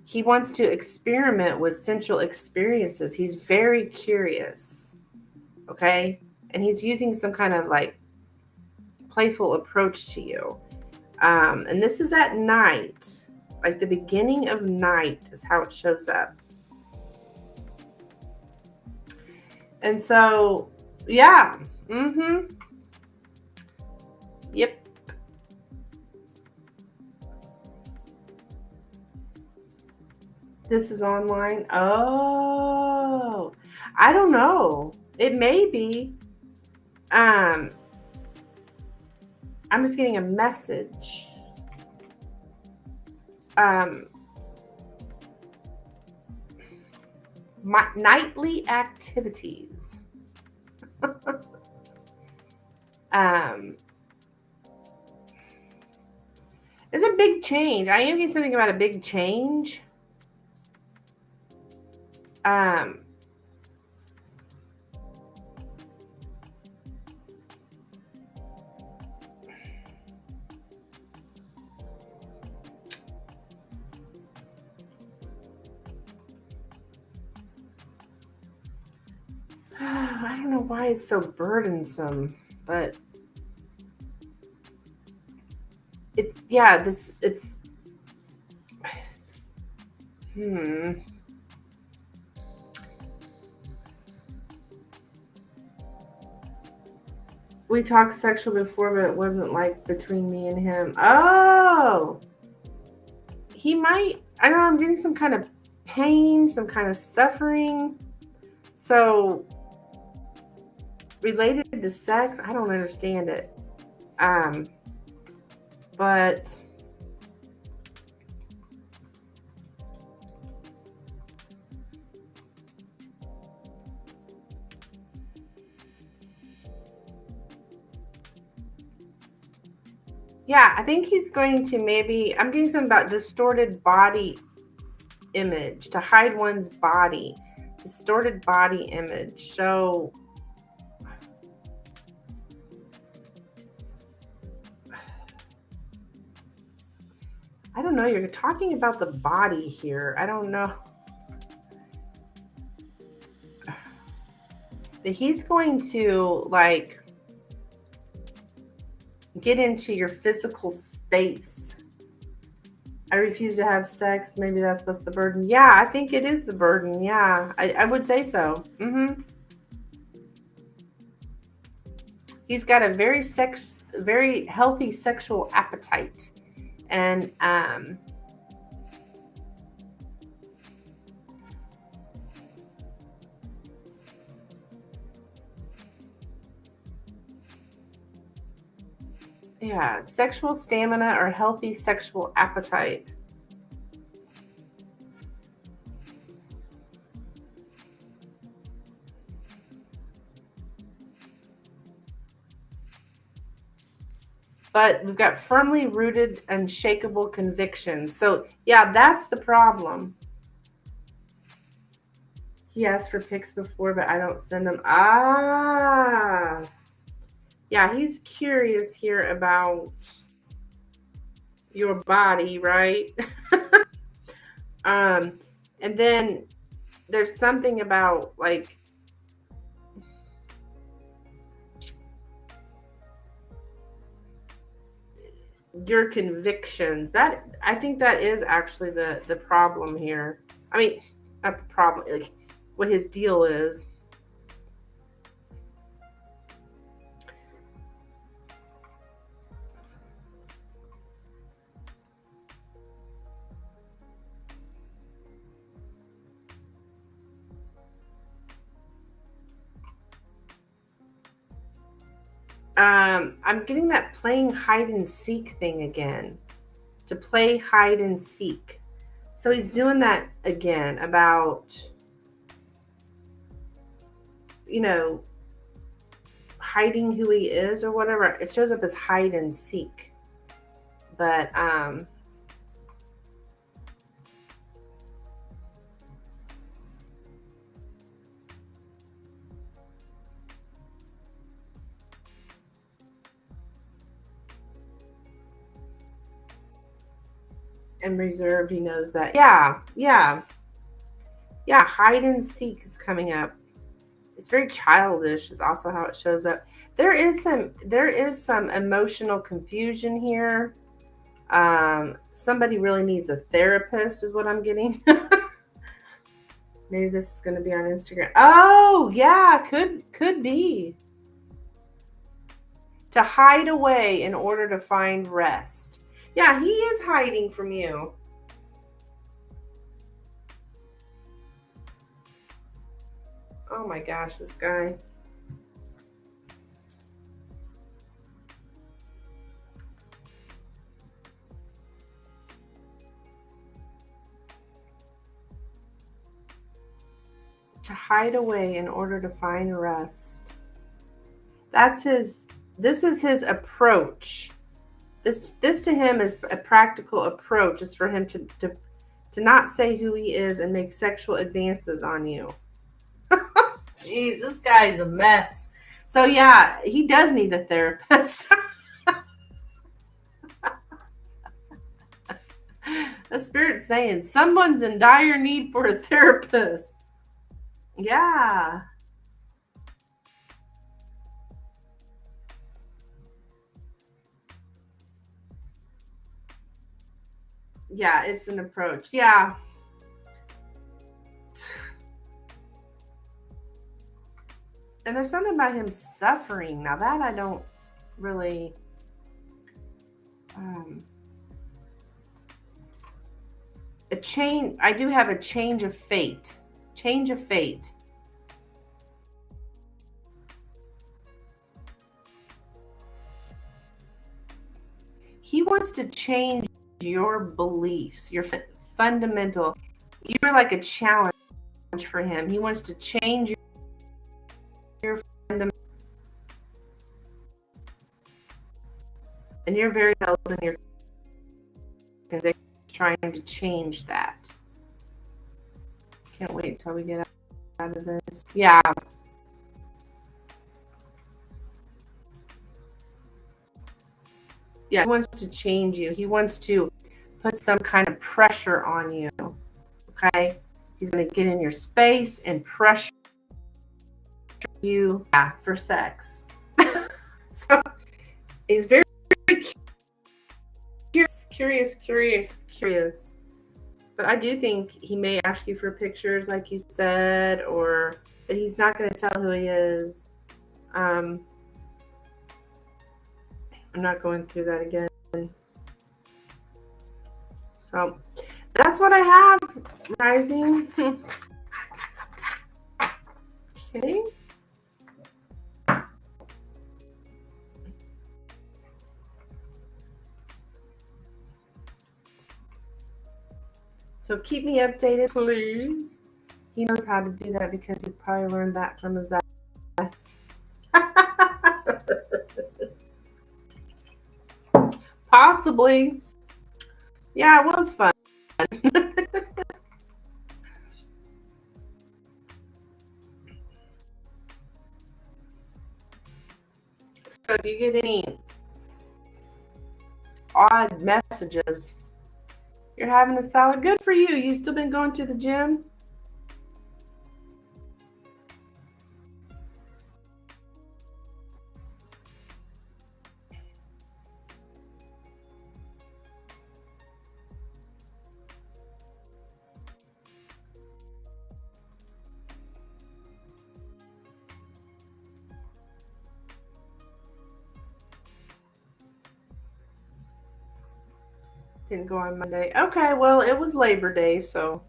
he wants to experiment with sensual experiences. He's very curious, okay, and he's using some kind of like playful approach to you. And this is at night, like the beginning of night is how it shows up. And so, yeah. Yep. This is online. Oh, I don't know. It may be. I'm just getting a message. My nightly activities. It's a big change. I am getting something about a big change. I don't know why it's so burdensome, but it's we talked sexual before, but it wasn't like between me and him. Oh, he might, I don't know, I'm getting some kind of pain, some kind of suffering. So related to sex, I don't understand it. But yeah, I think he's going to maybe, I'm getting something about distorted body image, to hide one's body, distorted body image. So I don't know, you're talking about the body here. I don't know. That he's going to like get into your physical space. I refuse to have sex. Maybe that's what's the burden. Yeah, I think it is the burden. Yeah, I would say so. He's got a very healthy sexual appetite. And Yeah, sexual stamina or healthy sexual appetite. But we've got firmly rooted, unshakable convictions. So, yeah, that's the problem. He asked for pics before, but I don't send them. Ah. Yeah, he's curious here about your body, right? And then there's something about like your convictions. That I think that is actually the problem here. I mean, not the problem, like what his deal is. I'm getting that playing hide and seek thing again. To play hide and seek. So he's doing that again about, you know, hiding who he is or whatever. It shows up as hide and seek. But and reserved, he knows that. Yeah, hide and seek is coming up. It's very childish is also how it shows up. There is some emotional confusion here. Somebody really needs a therapist is what I'm getting. Maybe this is going to be on Instagram. Oh, yeah, could be. To hide away in order to find rest. Yeah, he is hiding from you. Oh my gosh, this guy. To hide away in order to find rest. This is his approach. This to him is a practical approach, is for him to not say who he is and make sexual advances on you. Jeez, this guy's a mess. So yeah, he does need a therapist. The spirit's saying someone's in dire need for a therapist. Yeah. Yeah, it's an approach. Yeah. And there's something about him suffering. Now that I don't really I do have a change of fate. Change of fate. He wants to change your beliefs, your fundamental. You're like a challenge for him. He wants to change your fundamental. And you're very held in your conviction, trying to change that. Can't wait till we get out of this. Yeah. Yeah, he wants to change you. He wants to put some kind of pressure on you. Okay? He's going to get in your space and pressure you for sex. So he's very curious. But I do think he may ask you for pictures, like you said, or that he's not going to tell who he is. I'm not going through that again. So that's what I have, Rising. Okay. So keep me updated, please. He knows how to do that because he probably learned that from his ex. Possibly. Yeah, it was fun. So do you get any odd messages? You're having a salad. Good for you. You still been going to the gym? Didn't go on Monday. Okay, well, it was Labor Day, so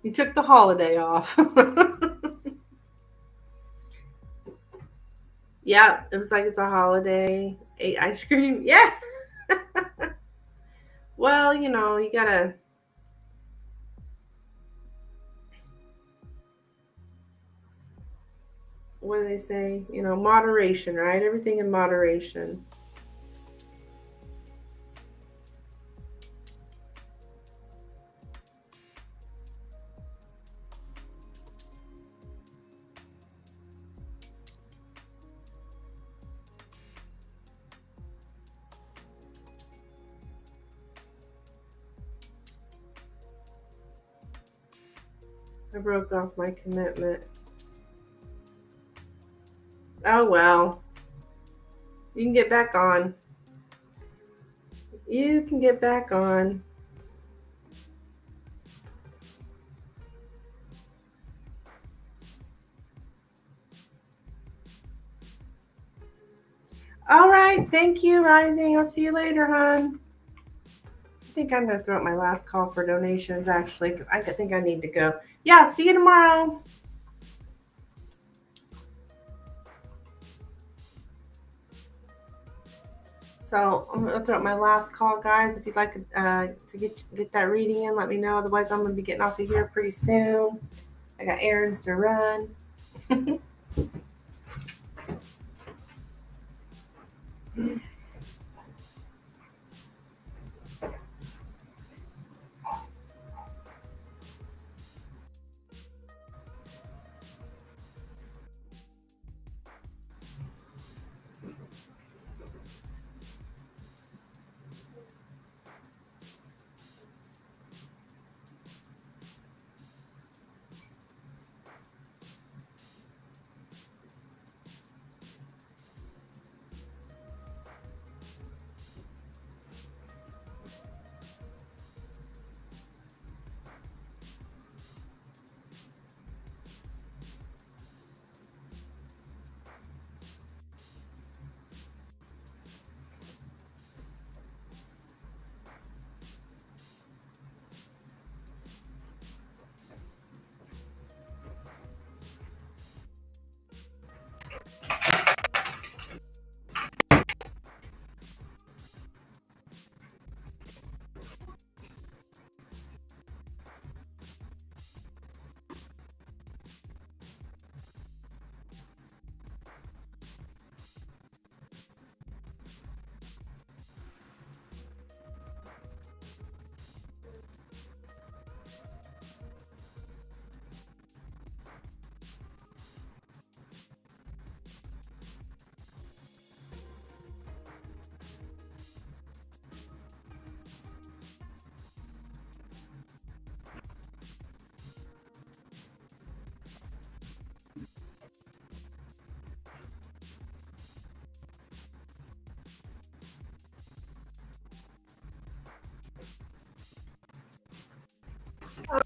you took the holiday off. Yeah, it was like it's a holiday. Ate ice cream. Yeah. Well, you gotta. What do they say? Moderation, right? Everything in moderation. I broke off my commitment. Oh, well. You can get back on. You can get back on. All right. Thank you, Rising. I'll see you later, hon. I think I'm going to throw out my last call for donations, actually, because I think I need to go. Yeah, see you tomorrow. So I'm going to throw out my last call, guys. If you'd like to get that reading in, let me know. Otherwise, I'm going to be getting off of here pretty soon. I got errands to run.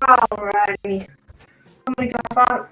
All righty. I'm going to go off